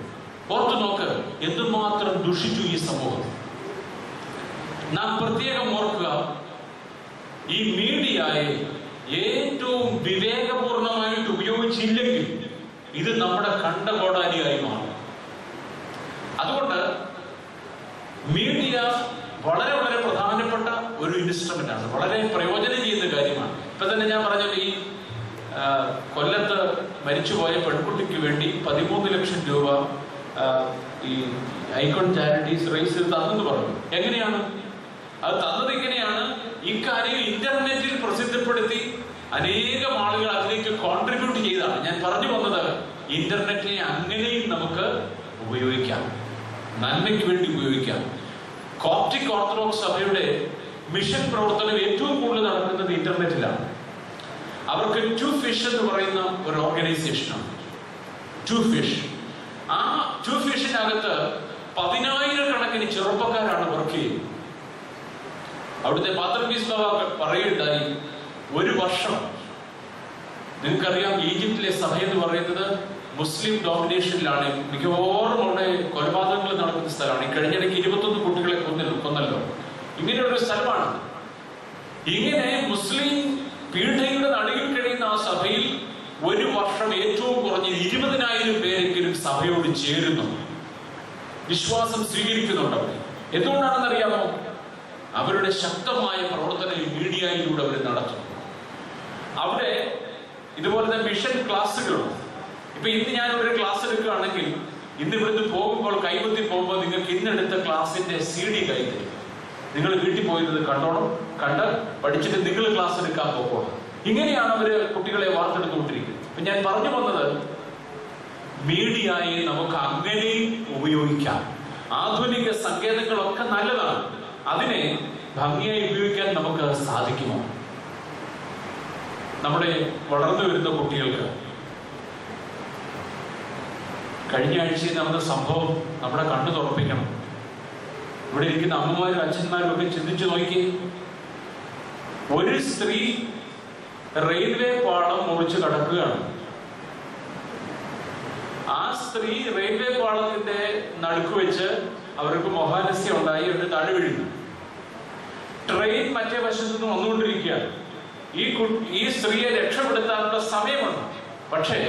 ഓർത്തു നോക്ക്, എന്തുമാത്രം ദുഷിച്ചു ഈ സമൂഹം. നാം പ്രത്യേകം ഓർക്കുക, ഈ മീഡിയയെ ഏറ്റവും വിവേകപൂർണമായിട്ട് ഉപയോഗിച്ചില്ലെങ്കിൽ ഇത് നമ്മുടെ കണ്ടകോടാലിയായി മാറും. അതുകൊണ്ട് മീഡിയ വളരെ വളരെ പ്രധാനപ്പെട്ട ഒരു ഇൻസ്ട്രുമെന്റ് ആണ്, വളരെ പ്രയോജനം ചെയ്യുന്ന കാര്യമാണ്. ഇപ്പൊ തന്നെ ഞാൻ പറഞ്ഞത്, ഈ കൊല്ലത്ത് മരിച്ചുപോയ പെൺകുട്ടിക്ക് വേണ്ടി 13 ലക്ഷം രൂപ ഈ ഐക്കോൺ ചാരിറ്റീസ് റേസ് തന്നെന്ന് പറഞ്ഞു. എങ്ങനെയാണ് അത് തന്നത്? ഇങ്ങനെയാണ്, ഇക്കാര്യം ഇന്റർനെറ്റിൽ പ്രസിദ്ധപ്പെടുത്തി അനേകം ആളുകൾ അതിലേക്ക് കോൺട്രിബ്യൂട്ട് ചെയ്താണ്. ഞാൻ പറഞ്ഞു വന്നത്, ഇന്റർനെറ്റിനെ അങ്ങനെയും നമുക്ക് ഉപയോഗിക്കാം, നന്മയ്ക്ക് വേണ്ടി ഉപയോഗിക്കാം. കോപ്റ്റിക് ഓർത്തഡോക്സ് സഭയുടെ മിഷൻ പ്രവർത്തനം ഏറ്റവും കൂടുതൽ നടക്കുന്നത് ഇന്റർനെറ്റിലാണ്. അവർക്ക് ടു ഫിഷ് എന്ന് പറയുന്ന ഒരു ഓർഗനൈസേഷനാണ് ടു ഫിഷ്. ആ ടു ഫിഷിനകത്ത് 10,000 ചെറുപ്പക്കാരാണ് വർക്ക് ചെയ്യുന്നത്. അവിടുത്തെ പാത്രപീസ് പറയുണ്ടായി, ഒരു വർഷം, നിങ്ങൾക്കറിയാം ഈജിപ്തിലെ സഭ എന്ന് പറയുന്നത് മുസ്ലിം ഡോമിനേഷനിലാണ്. മിക്കവാറും അവിടെ കൊലപാതകങ്ങൾ നടക്കുന്ന സ്ഥലമാണ്. ഈ കഴിഞ്ഞിടയ്ക്ക് 21 കുട്ടികളെ കൊന്നല്ലോ. ഇങ്ങനെയൊരു സ്ഥലമാണ്. ഇങ്ങനെ മുസ്ലിം പീഡയുടെ നടുവിൽ കഴിയുന്ന ആ സഭയിൽ ഒരു വർഷം ഏറ്റവും കുറഞ്ഞ 20,000 പേരെങ്കിലും സഭയോട് ചേരുന്നു, വിശ്വാസം സ്വീകരിക്കുന്നുണ്ട്. അവിടെ എന്തുകൊണ്ടാണെന്നറിയാമോ? അവരുടെ ശക്തമായ പ്രവർത്തനം മീഡിയയിലൂടെ അവർ നടത്തുന്നു. അവിടെ ഇതുപോലത്തെ മിഷൻ ക്ലാസ്സുകളുണ്ട്. ഇപ്പൊ ഇന്ന് ഞാൻ ഒരു ക്ലാസ് എടുക്കുകയാണെങ്കിൽ, ഇന്ന് ഇവിടുന്ന് പോകുമ്പോൾ, കൈകുത്തി പോകുമ്പോൾ നിങ്ങൾക്ക് ഇന്നെടുത്ത ക്ലാസിന്റെ CD കൈ തരും. നിങ്ങൾ വീട്ടിൽ പോയത് കണ്ടോണം, കണ്ട് പഠിച്ചിട്ട് നിങ്ങൾ ക്ലാസ് എടുക്കാൻ പോകണം. ഇങ്ങനെയാണ് അവര് കുട്ടികളെ വാർത്തെടുത്തുകൊണ്ടിരിക്കുന്നത്. അപ്പൊ ഞാൻ പറഞ്ഞു വന്നത്, മീഡിയയെ നമുക്ക് അങ്ങനെ ഉപയോഗിക്കാം. ആധുനിക സങ്കേതങ്ങളൊക്കെ നല്ലതാണ്, അതിനെ ഭംഗിയായി ഉപയോഗിക്കാൻ നമുക്ക് സാധിക്കുമോ? നമ്മുടെ വളർന്നു വരുന്ന കുട്ടികൾക്ക് കഴിഞ്ഞ ആഴ്ചയിൽ നടന്ന സംഭവം നമ്മുടെ കണ്ണു തുറപ്പിക്കണം. ഇവിടെ ഇരിക്കുന്ന അമ്മമാരും അച്ഛന്മാരും ഒക്കെ ചിന്തിച്ചു നോക്കി. ഒരു സ്ത്രീ റെയിൽവേ പാളം മുറിച്ച് കടക്കുകയാണ്. ആ സ്ത്രീ റെയിൽവേ പാളത്തിന്റെ നടുക്ക് വെച്ച് അവർക്ക് മോഹാലസ്യം ഉണ്ടായി, അവർ താഴെ വീഴുന്നു. ട്രെയിൻ മറ്റേ വശത്തു നിന്ന് വന്നുകൊണ്ടിരിക്കുകയാണ്. ഈ സ്ത്രീയെ രക്ഷപ്പെടുത്താനുള്ള സമയമുണ്ട്. പക്ഷേ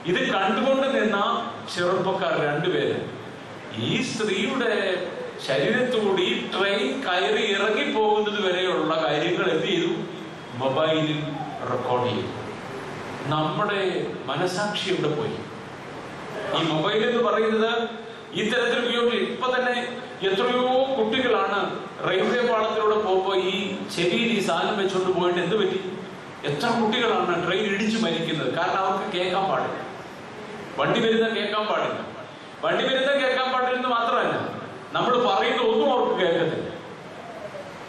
ഇത് കണ്ടുകൊണ്ട് നിന്ന ചെറുപ്പക്കാർ 2 പേര് ഈ സ്ത്രീയുടെ ശരീരത്തുകൂടി ട്രെയിൻ കയറി ഇറങ്ങി പോകുന്നത് വരെയുള്ള കാര്യങ്ങൾ എന്ത് ചെയ്തു? മൊബൈലിൽ റെക്കോർഡ് ചെയ്തു. നമ്മുടെ മനസാക്ഷി എവിടെ പോയി? ഈ മൊബൈൽ എന്ന് പറയുന്നത് ഇത്തരത്തിൽ ഉപയോഗിക്കും. ഇപ്പൊ തന്നെ എത്രയോ കുട്ടികളാണ് റെയിൽവേ പാളത്തിലൂടെ പോകുമ്പോൾ ഈ ചെവിയിൽ ഈ സാധനം വെച്ചുകൊണ്ട് പോയിട്ട് എന്ത് പറ്റി? എത്ര കുട്ടികളാണ് ട്രെയിൻ ഇടിച്ചു മരിക്കുന്നത്? കാരണം അവർക്ക് കേൾക്കാൻ പാടില്ല, വണ്ടി വരുന്ന കേൾക്കാൻ പാടില്ല. വണ്ടി വരുന്ന കേൾക്കാൻ പാടില്ലെന്ന് മാത്രമല്ല, നമ്മൾ പറയുന്ന ഒന്നും അവർക്ക് കേൾക്കത്തില്ല.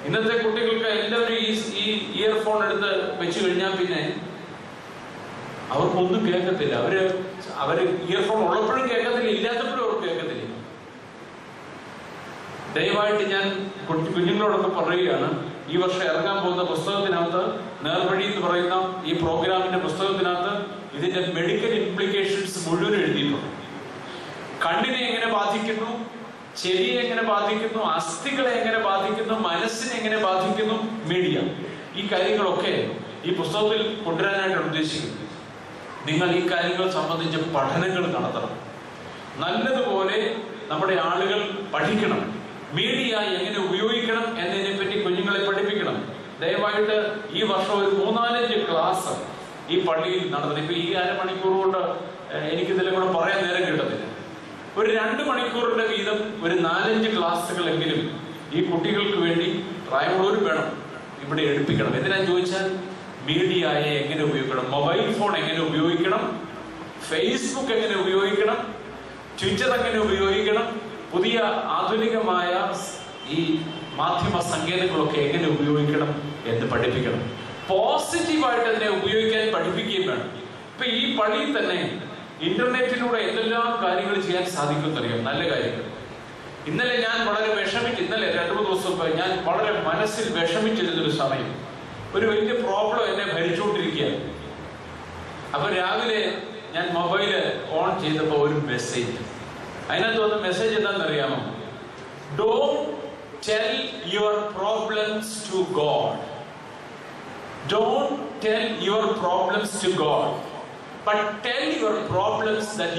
ഇന്നത്തെ കുട്ടികൾക്ക് എല്ലാവരും ഈ ഇയർഫോൺ എടുത്ത് വെച്ച് കഴിഞ്ഞാൽ പിന്നെ അവർക്കൊന്നും കേൾക്കത്തില്ല. അവര് ഇയർഫോൺ ഉള്ളപ്പോഴും കേൾക്കത്തില്ല, ഇല്ലാത്തപ്പോഴും അവർക്ക് കേൾക്കത്തില്ല. ദയവായിട്ട് ഞാൻ കുഞ്ഞുങ്ങളോടൊക്കെ പറയുകയാണ്, ഈ വർഷം ഇറങ്ങാൻ പോകുന്ന പുസ്തകത്തിനകത്ത്, നേർവഴി എന്ന് പറയുന്ന ഈ പ്രോഗ്രാമിന്റെ പുസ്തകത്തിനകത്ത് ഇതിന്റെ മെഡിക്കൽ ഇംപ്ലിക്കേഷൻസ് മുഴുവൻ എഴുതിയിട്ടുണ്ട്. കണ്ണിനെ എങ്ങനെ ബാധിക്കുന്നു, ചെവിയെ എങ്ങനെ ബാധിക്കുന്നു, അസ്ഥികളെ എങ്ങനെ ബാധിക്കുന്നു, മനസ്സിനെ എങ്ങനെ ബാധിക്കുന്നു മീഡിയ. ഈ കാര്യങ്ങളൊക്കെ ഈ പുസ്തകത്തിൽ കൊണ്ടുവരാനായിട്ട് ഉദ്ദേശിക്കുന്നു. നിങ്ങൾ ഈ കാര്യങ്ങൾ സംബന്ധിച്ച് പഠനങ്ങൾ നടത്തണം. നല്ലതുപോലെ നമ്മുടെ ആളുകൾ പഠിക്കണം. മീഡിയ എങ്ങനെ ഉപയോഗിക്കണം എന്നതിനെ പറ്റി കുഞ്ഞുങ്ങളെ പഠിപ്പിക്കണം. ദയവായിട്ട് ഈ വർഷം ഒരു 3-4 ക്ലാസ് ഈ പള്ളിയിൽ നടത്തണം. ഇപ്പൊ ഈ അരമണിക്കൂർ കൊണ്ട് എനിക്കിതിലും കൂടെ പറയാൻ നേരം കിട്ടത്തില്ല. ഒരു 2 മണിക്കൂറിന്റെ വീതം ഒരു 4-5 ക്ലാസ്സുകളെങ്കിലും ഈ കുട്ടികൾക്ക് വേണ്ടി പ്രായമുള്ളവരും വേണം ഇവിടെ എടുപ്പിക്കണം. എന്തിനാ ചോദിച്ചാൽ മീഡിയയെ എങ്ങനെ ഉപയോഗിക്കണം, മൊബൈൽ ഫോൺ എങ്ങനെ ഉപയോഗിക്കണം, ഫേസ്ബുക്ക് എങ്ങനെ ഉപയോഗിക്കണം, ട്വിറ്റർ എങ്ങനെ ഉപയോഗിക്കണം, പുതിയ ആധുനികമായ ഈ മാധ്യമ സങ്കേതങ്ങളൊക്കെ എങ്ങനെ ഉപയോഗിക്കണം എന്ന് പഠിപ്പിക്കണം. പോസിറ്റീവായിട്ട് അതിനെ ഉപയോഗിക്കാൻ പഠിപ്പിക്കുകയും വേണം. ഇപ്പൊ ഈ പള്ളിയിൽ തന്നെ ഇന്റർനെറ്റിലൂടെ എന്തെല്ലാം കാര്യങ്ങൾ ചെയ്യാൻ സാധിക്കുമെന്നറിയാം. നല്ല കാര്യങ്ങൾ. ഇന്നലെ ഞാൻ വളരെ ഇന്നലെ 2-3 ദിവസം മുമ്പ് ഞാൻ വളരെ മനസ്സിൽ വിഷമിച്ചിരുന്നൊരു സമയം, ഒരു വലിയ പ്രോബ്ലം എന്നെ ഭരിച്ചുകൊണ്ടിരിക്കുകയാണ്. അപ്പൊ രാവിലെ ഞാൻ മൊബൈല് ഓൺ ചെയ്തപ്പോൾ ഒരു മെസ്സേജ്, അതിനകത്ത് വന്ന മെസ്സേജ് എന്താണെന്നറിയാമോ? Don't tell your problems to God. Don't tell your problems to God, but tell your problems that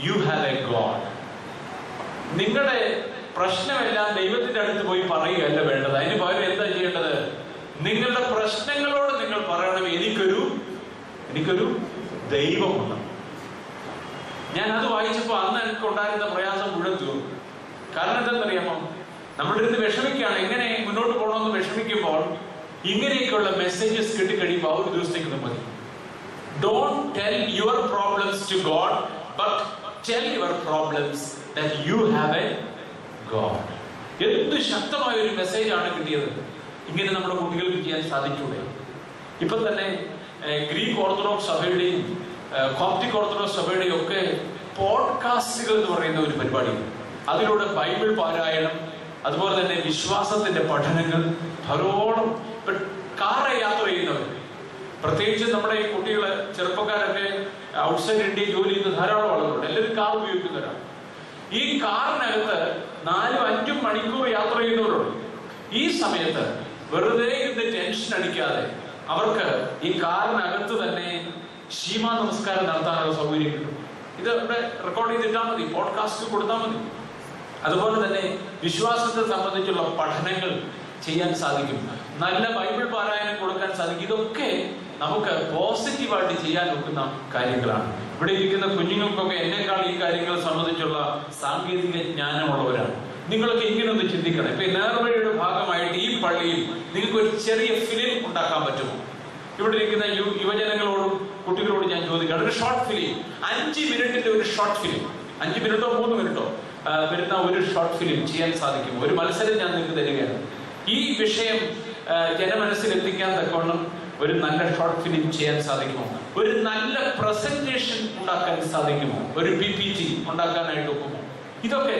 you have a God. നിങ്ങളുടെ പ്രശ്നമെല്ലാം ദൈവത്തിന്റെ അടുത്ത് പോയി പറയുകയല്ല വേണ്ടത്. അതിന് പകരം എന്താ ചെയ്യേണ്ടത്? നിങ്ങളുടെ പ്രശ്നങ്ങളോട് നിങ്ങൾ പറയണം, എനിക്കൊരു ദൈവമുണ്ട്. ഞാൻ അത് വായിച്ചപ്പോൾ അന്ന് എനിക്ക് ഉണ്ടായിരുന്ന പ്രയാസം മുഴുവൻ തീർന്നു. കാരണം എന്താണെന്നറിയാമോ? നമ്മുടെ അടുത്ത് വിഷമിക്കുകയാണ്, എങ്ങനെ മുന്നോട്ട് പോകണമെന്ന് വിഷമിക്കുമ്പോൾ ഇങ്ങനെയൊക്കെയുള്ള മെസ്സേജസ് കിട്ടിക്കഴിയുമ്പോൾ ഒരു ദിവസത്തേക്ക് മതി. Don't tell your problems to God, but tell your problems that you have a God. എന്ത് ശക്തമായ ഒരു മെസ്സേജ് ആണ് കിട്ടിയത്. ഇങ്ങനെ നമ്മുടെ കുട്ടികൾക്ക് ചെയ്യാൻ സാധിച്ചൂടെ? ഇപ്പൊ തന്നെ ഗ്രീക്ക് ഓർത്തഡോക്സ് സഭയുടെയും കോപ്റ്റിക് ഓർത്തഡോക്സ് സഭയുടെയും ഒക്കെ പോഡ്കാസ്റ്റുകൾ എന്ന് പറയുന്ന ഒരു പരിപാടിയുണ്ട്. അതിലൂടെ ബൈബിൾ പാരായണം, അതുപോലെ തന്നെ വിശ്വാസത്തിന്റെ പഠനങ്ങൾ ധാരാളം. കാറ് യാത്ര ചെയ്യുന്നവർ, പ്രത്യേകിച്ച് നമ്മുടെ ഈ കുട്ടികള് ചെറുപ്പക്കാരൊക്കെ ഔട്ട്സൈഡ് ഇന്ത്യയിൽ ജോലി ചെയ്യുന്ന ധാരാളം ആളുകളുണ്ട്. എല്ലാവരും കാർ ഉപയോഗിക്കുന്നവരാണ്. ഈ കാറിനകത്ത് 4-5 മണിക്കൂർ യാത്ര ചെയ്യുന്നവരുണ്ട്. ഈ സമയത്ത് വെറുതെ ഇരുന്ന് ടെൻഷൻ അടിക്കാതെ അവർക്ക് ഈ കാറിനകത്ത് തന്നെ ശീമാ നമസ്കാരം നടത്താനുള്ള സൗകര്യം കിട്ടും. ഇത് ഇവിടെ റെക്കോർഡ് ചെയ്തിട്ടാൽ മതി, പോഡ്കാസ്റ്റ് കൊടുത്താൽ മതി. അതുപോലെ തന്നെ വിശ്വാസത്തെ സംബന്ധിച്ചുള്ള പഠനങ്ങൾ ചെയ്യാൻ സാധിക്കും. നല്ല ബൈബിൾ പാരായണം കൊടുക്കാൻ സാധിക്കും. ഇതൊക്കെ നമുക്ക് പോസിറ്റീവായിട്ട് ചെയ്യാൻ നോക്കുന്ന കാര്യങ്ങളാണ്. ഇവിടെ ഇരിക്കുന്ന കുഞ്ഞുങ്ങൾക്കൊക്കെ എന്നെക്കാൾ ഈ കാര്യങ്ങളെ സംബന്ധിച്ചുള്ള സാങ്കേതിക ജ്ഞാനമുള്ളവരാണ്. നിങ്ങളൊക്കെ ഇങ്ങനെ ഒന്ന് ചിന്തിക്കണം. ഇപ്പൊ നേർവഴിയുടെ ഭാഗമായിട്ട് ഈ പള്ളിയിൽ നിങ്ങൾക്ക് ഒരു ചെറിയ ഫിലിം ഉണ്ടാക്കാൻ പറ്റുമോ? ഇവിടെ ഇരിക്കുന്ന യുവജനങ്ങളോടും കുട്ടികളോട് ഞാൻ ചോദിക്കാം, ഒരു ഷോർട്ട് ഫിലിം, 5 മിനിറ്റിന്റെ ഒരു ഷോർട്ട് ഫിലിം, 5 മിനിറ്റോ 3 മിനിറ്റോ വരുന്ന ഒരു ഷോർട്ട് ഫിലിം ചെയ്യാൻ സാധിക്കുമോ? ഒരു മത്സരം ഞാൻ നിങ്ങൾക്ക് തരികയാണ്. ഈ വിഷയം ജനമനസ്സിൽ എത്തിക്കാൻ തക്കവണ്ണം ഒരു നല്ല ഷോർട്ട് ഫിലിം ചെയ്യാൻ സാധിക്കുമോ? ഒരു നല്ല പ്രസന്റേഷൻ ഉണ്ടാക്കാൻ സാധിക്കുമോ? ഒരു PPT ഉണ്ടാക്കാനായിട്ട് ഒക്കുമോ? ഇതൊക്കെ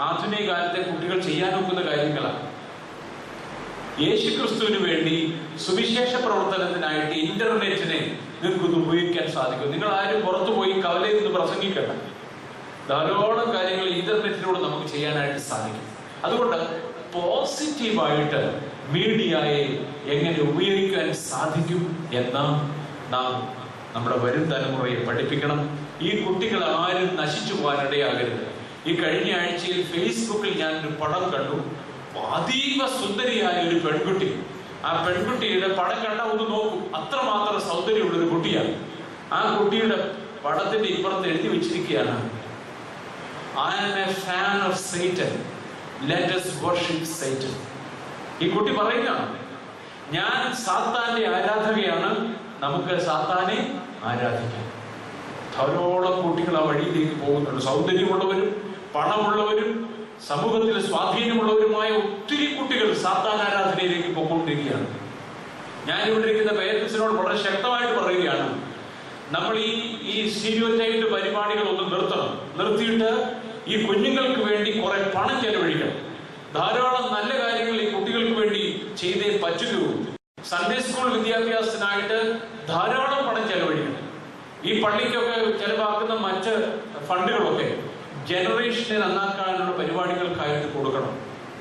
ആധുനിക കാലത്തെ കുട്ടികൾ ചെയ്യാൻ ഒക്കുന്ന കാര്യങ്ങളാണ്. യേശുക്രിസ്തുവിന് വേണ്ടി സുവിശേഷ പ്രവർത്തനത്തിനായിട്ട് ഇന്റർനെറ്റിനെ നിങ്ങൾക്ക് ഉപയോഗിക്കാൻ സാധിക്കും. നിങ്ങൾ ആരും പുറത്തു പോയി കവലയിൽ നിന്ന് പ്രസംഗിക്കണ്ട. ധാരാളം കാര്യങ്ങൾ ഇന്റർനെറ്റിലൂടെ നമുക്ക് ചെയ്യാനായിട്ട് സാധിക്കും. അതുകൊണ്ട് പോസിറ്റീവായിട്ട് മീഡിയയെ എങ്ങനെ ഉപയോഗിക്കാൻ സാധിക്കും എന്ന് നാം നമ്മുടെ വരും തലമുറയെ പഠിപ്പിക്കണം. ഈ കുട്ടികൾ ആരും നശിച്ചു പോകാനിടയാകരുത്. ഈ കഴിഞ്ഞ ആഴ്ചയിൽ ഫേസ്ബുക്കിൽ ഞാനൊരു പടം കണ്ടു. അതീവ സുന്ദരിയായ ഒരു പെൺകുട്ടി. ആ പെൺകുട്ടിയുടെ പടം കണ്ടാൽ ഒന്ന് നോക്കും, അത്രമാത്രം സൗന്ദര്യമുള്ള ഒരു കുട്ടിയാണ്. ആ കുട്ടിയുടെ പടത്തിന്റെ ഇപ്പുറത്ത് എഴുതി വെച്ചിരിക്കുകയാണ്, I am a fan of Satan. Let us worship Satan. ഈ കുട്ടി പറയുകയാണ്, ഞാൻ സാത്താന്റെ ആരാധകയാണ്, നമുക്ക് സാത്താനെ ആരാധിക്കാം. ധാരാളം കുട്ടികൾ ആ വഴിയിലേക്ക് പോകുന്നുണ്ട്. സൗന്ദര്യമുള്ളവരും പണമുള്ളവരും സമൂഹത്തിൽ സ്വാധീനമുള്ളവരുമായ ഒത്തിരി കുട്ടികൾ സാത്താൻ ആരാധനയിലേക്ക് പോയിക്കൊണ്ടിരിക്കുകയാണ്. ഞാനിവിടെ ഇരിക്കുന്ന പേരൻസിനോട് വളരെ ശക്തമായിട്ട് പറയുകയാണ്, നമ്മൾ ഈ സ്റ്റീരിയോടൈപ്ഡ് പരിപാടികൾ ഒന്ന് നിർത്തിയിട്ട് ഈ കുഞ്ഞുങ്ങൾക്ക് വേണ്ടി കുറെ പണം ചെലവഴിക്കണം. ധാരാളം നല്ല കാര്യങ്ങൾ ഈ കുട്ടികൾക്ക് വേണ്ടി ചെയ്തേ പറ്റുകയുള്ളൂ. സൺഡേ സ്കൂൾ വിദ്യാഭ്യാസത്തിനായിട്ട് ധാരാളം പണം ചെലവഴിക്കണം. ഈ പള്ളിക്കൊക്കെ ചെലവാക്കുന്ന മറ്റ് ഫണ്ടുകളൊക്കെ ജനറേഷനെ നന്നാക്കാനുള്ള പരിപാടികൾക്കായിട്ട് കൊടുക്കണം.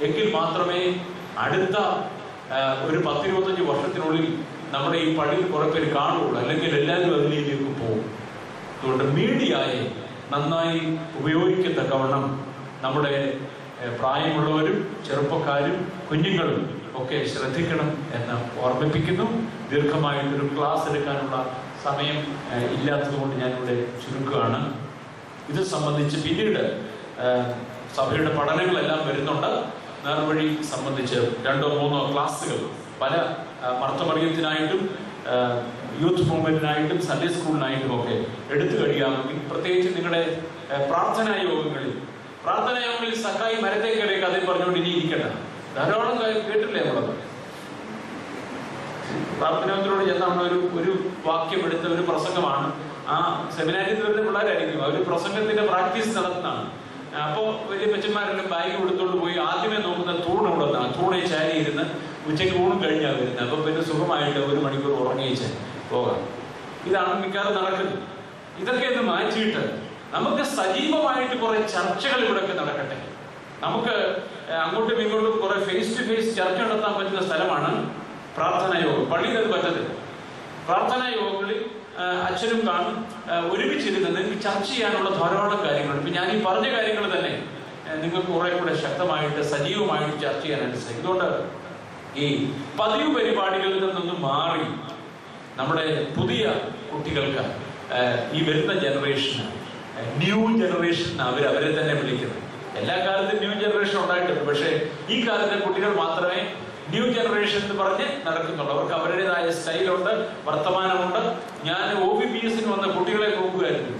എങ്കിൽ മാത്രമേ അടുത്ത ഒരു 10-25 വർഷത്തിനുള്ളിൽ നമ്മുടെ ഈ പള്ളിയിൽ കുറെ പേര് കാണുള്ളൂ. അല്ലെങ്കിൽ എല്ലാവരും അതിലേക്ക് പോകും. അതുകൊണ്ട് മീഡിയയെ നന്നായി ഉപയോഗിക്കത്തക്കവണ്ണം നമ്മുടെ പ്രായമുള്ളവരും ചെറുപ്പക്കാരും കുഞ്ഞുങ്ങളും ഒക്കെ ശ്രദ്ധിക്കണം എന്ന് ഓർമ്മിപ്പിക്കുന്നു. ദീർഘമായിട്ടൊരു ക്ലാസ് എടുക്കാനുള്ള സമയം ഇല്ലാത്തതുകൊണ്ട് ഞാനിവിടെ ചുരുക്കുകയാണ്. ഇത് സംബന്ധിച്ച് പിന്നീട് സഭയുടെ പഠനങ്ങളെല്ലാം വരുന്നുണ്ട്. നേർവഴി സംബന്ധിച്ച് 2-3 ക്ലാസ്സുകൾ പല മർത്തമറിയത്തിനായിട്ടും യൂത്ത് മൂവ്മെന്റിനായിട്ടും സൺഡേ സ്കൂളിനായിട്ടും ഒക്കെ എടുത്തു കഴിയാമെങ്കിൽ, പ്രത്യേകിച്ച് നിങ്ങളുടെ പ്രാർത്ഥനാ യോഗങ്ങളിൽ സക്കായി മരത്തെ കയറിയ കഥയും പറഞ്ഞുകൊണ്ട് ഇനി ഇരിക്കണ്ട. ധാരാളം കേട്ടില്ലേ നമ്മളത്? പ്രാർത്ഥനാത്തിനോട് ചെന്ന ഒരു വാക്യം എടുത്ത ഒരു പ്രസംഗമാണ്. ആ സെമിനാരിൽ വരുന്ന പിള്ളേരായിരിക്കും. അവർ പ്രസംഗത്തിന്റെ പ്രാക്ടീസ് നടത്തുന്നതാണ്. അപ്പോൾ വലിയ മെച്ചന്മാരെല്ലാം ബാഗ് കൊടുത്തോണ്ട് പോയി ആദ്യമേ നോക്കുന്ന തൂണുണ്ടെന്നാണ്. തൂണെ ചാരിയിരുന്ന് ഉച്ചയ്ക്ക് ഊണും കഴിഞ്ഞാൽ വരുന്നത്. അപ്പൊ പിന്നെ സുഖമായിട്ട് 1 മണിക്കൂർ ഉറങ്ങിയിച്ച് പോകാം. ഇതാണ് മിക്കവാറും നടക്കുന്നത്. ഇതൊക്കെ ഒന്ന് മാറ്റിയിട്ട് നമുക്ക് സജീവമായിട്ട് കുറെ ചർച്ചകൾ ഇവിടെയൊക്കെ നടക്കട്ടെ. നമുക്ക് അങ്ങോട്ടും ഇങ്ങോട്ടും കുറെ ഫേസ് ടു ഫേസ് ചർച്ച നടത്താൻ പറ്റുന്ന സ്ഥലമാണ് പ്രാർത്ഥനാ യോഗം. പള്ളിയിൽ അത് പറ്റത്തില്ല. പ്രാർത്ഥനാ യോഗങ്ങളിൽ അച്ഛനും കാണും ഒരുമിച്ചിരുന്ന് നിങ്ങൾക്ക് ചർച്ച ചെയ്യാനുള്ള ധാരാളം കാര്യങ്ങളുണ്ട്. ഇപ്പൊ ഞാൻ ഈ പറഞ്ഞ കാര്യങ്ങൾ തന്നെ നിങ്ങൾക്ക് കുറെ കൂടെ ശക്തമായിട്ട് സജീവമായിട്ട് ചർച്ച ചെയ്യാനായിട്ട് സാധിക്കും. അതുകൊണ്ട് ഈ പതിവ് പരിപാടികളിൽ നിന്നൊന്നും മാറി നമ്മുടെ പുതിയ കുട്ടികൾക്ക് ഈ വരുന്ന ജനറേഷന് ന്യൂ ജനറേഷൻ അവരെ തന്നെ വിളിക്കുന്നത്. എല്ലാ കാലത്തും ന്യൂ ജനറേഷൻ ഉണ്ടായിട്ടുണ്ട്. പക്ഷേ ഈ കാലത്തെ കുട്ടികൾ മാത്രമേ ന്യൂ ജനറേഷൻ എന്ന് പറഞ്ഞ് നടക്കുന്നുള്ളൂ. അവർക്ക് അവരുടേതായ സ്റ്റൈലുണ്ട്, വർത്തമാനമുണ്ട്. ഞാൻ OBBS വന്ന കുട്ടികളെ നോക്കുകയായിരുന്നു.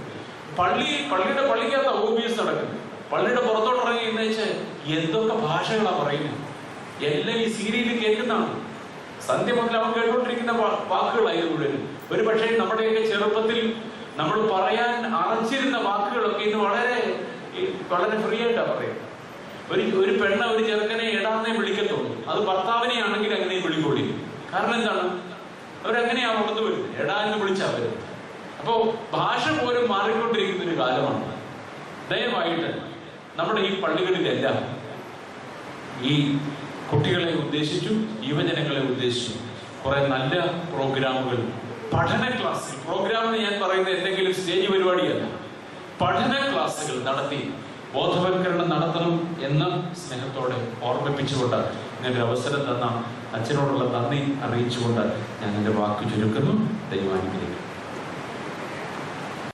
പള്ളിക്കകത്ത് OBBS നടക്കുന്നത്. പള്ളിയുടെ പുറത്തോട്ടിറങ്ങി എന്നുവെച്ച് എന്തൊക്കെ ഭാഷകളാണ് പറയുന്നത്. എല്ലാം ഈ സീരിയലിൽ കേൾക്കുന്നതാണ്. സന്ധ്യ മുതൽ അവൻ കേട്ടുകൊണ്ടിരിക്കുന്ന വാക്കുകളായിരുന്നു. ഒരു പക്ഷേ നമ്മുടെയൊക്കെ ചെറുപ്പത്തിൽ നമ്മൾ പറയാൻ അറച്ചിരുന്ന വാക്കുകളൊക്കെ ഇന്ന് വളരെ ഫ്രീ ആയിട്ടാണ് പറയുന്നത്. ഒരു പെണ്ണ് ഒരു ചെറുക്കനെ എടാന്നേ വിളിക്കത്തുള്ളൂ. അത് ഭർത്താവിനെ ആണെങ്കിൽ അങ്ങനെ വിളിക്കൊള്ളി. കാരണം എന്താണ്? അവരങ്ങനെയാ വളർന്നു വരുന്നത്. എടാ എന്ന് വിളിച്ചാ വരുന്നത്. അപ്പോ ഭാഷ പോലും മാറിക്കൊണ്ടിരിക്കുന്ന ഒരു കാലമാണ്. ദയവായിട്ട് നമ്മുടെ ഈ പള്ളികളിലെല്ലാം ഈ കുട്ടികളെ ഉദ്ദേശിച്ചു, യുവജനങ്ങളെ ഉദ്ദേശിച്ചു കുറെ നല്ല പ്രോഗ്രാമുകൾ, പഠന ക്ലാസ് പ്രോഗ്രാം എന്ന് ഞാൻ പറയുന്നത് എന്തെങ്കിലും സ്റ്റേജ് പരിപാടിയല്ല. പഠന ക്ലാസ്സുകൾ നടത്തി ബോധവൽക്കരണം നടത്തണം എന്ന് സ്നേഹത്തോടെ ഓർമ്മിപ്പിച്ചുകൊണ്ട് ഇങ്ങനൊരു അവസരം തന്ന അച്ഛനോടുള്ള നന്ദി അറിയിച്ചുകൊണ്ട് ഞാൻ എൻ്റെ വാക്ക് ചുരുക്കുന്നു. ദൈവം അനുഗ്രഹിക്കട്ടെ.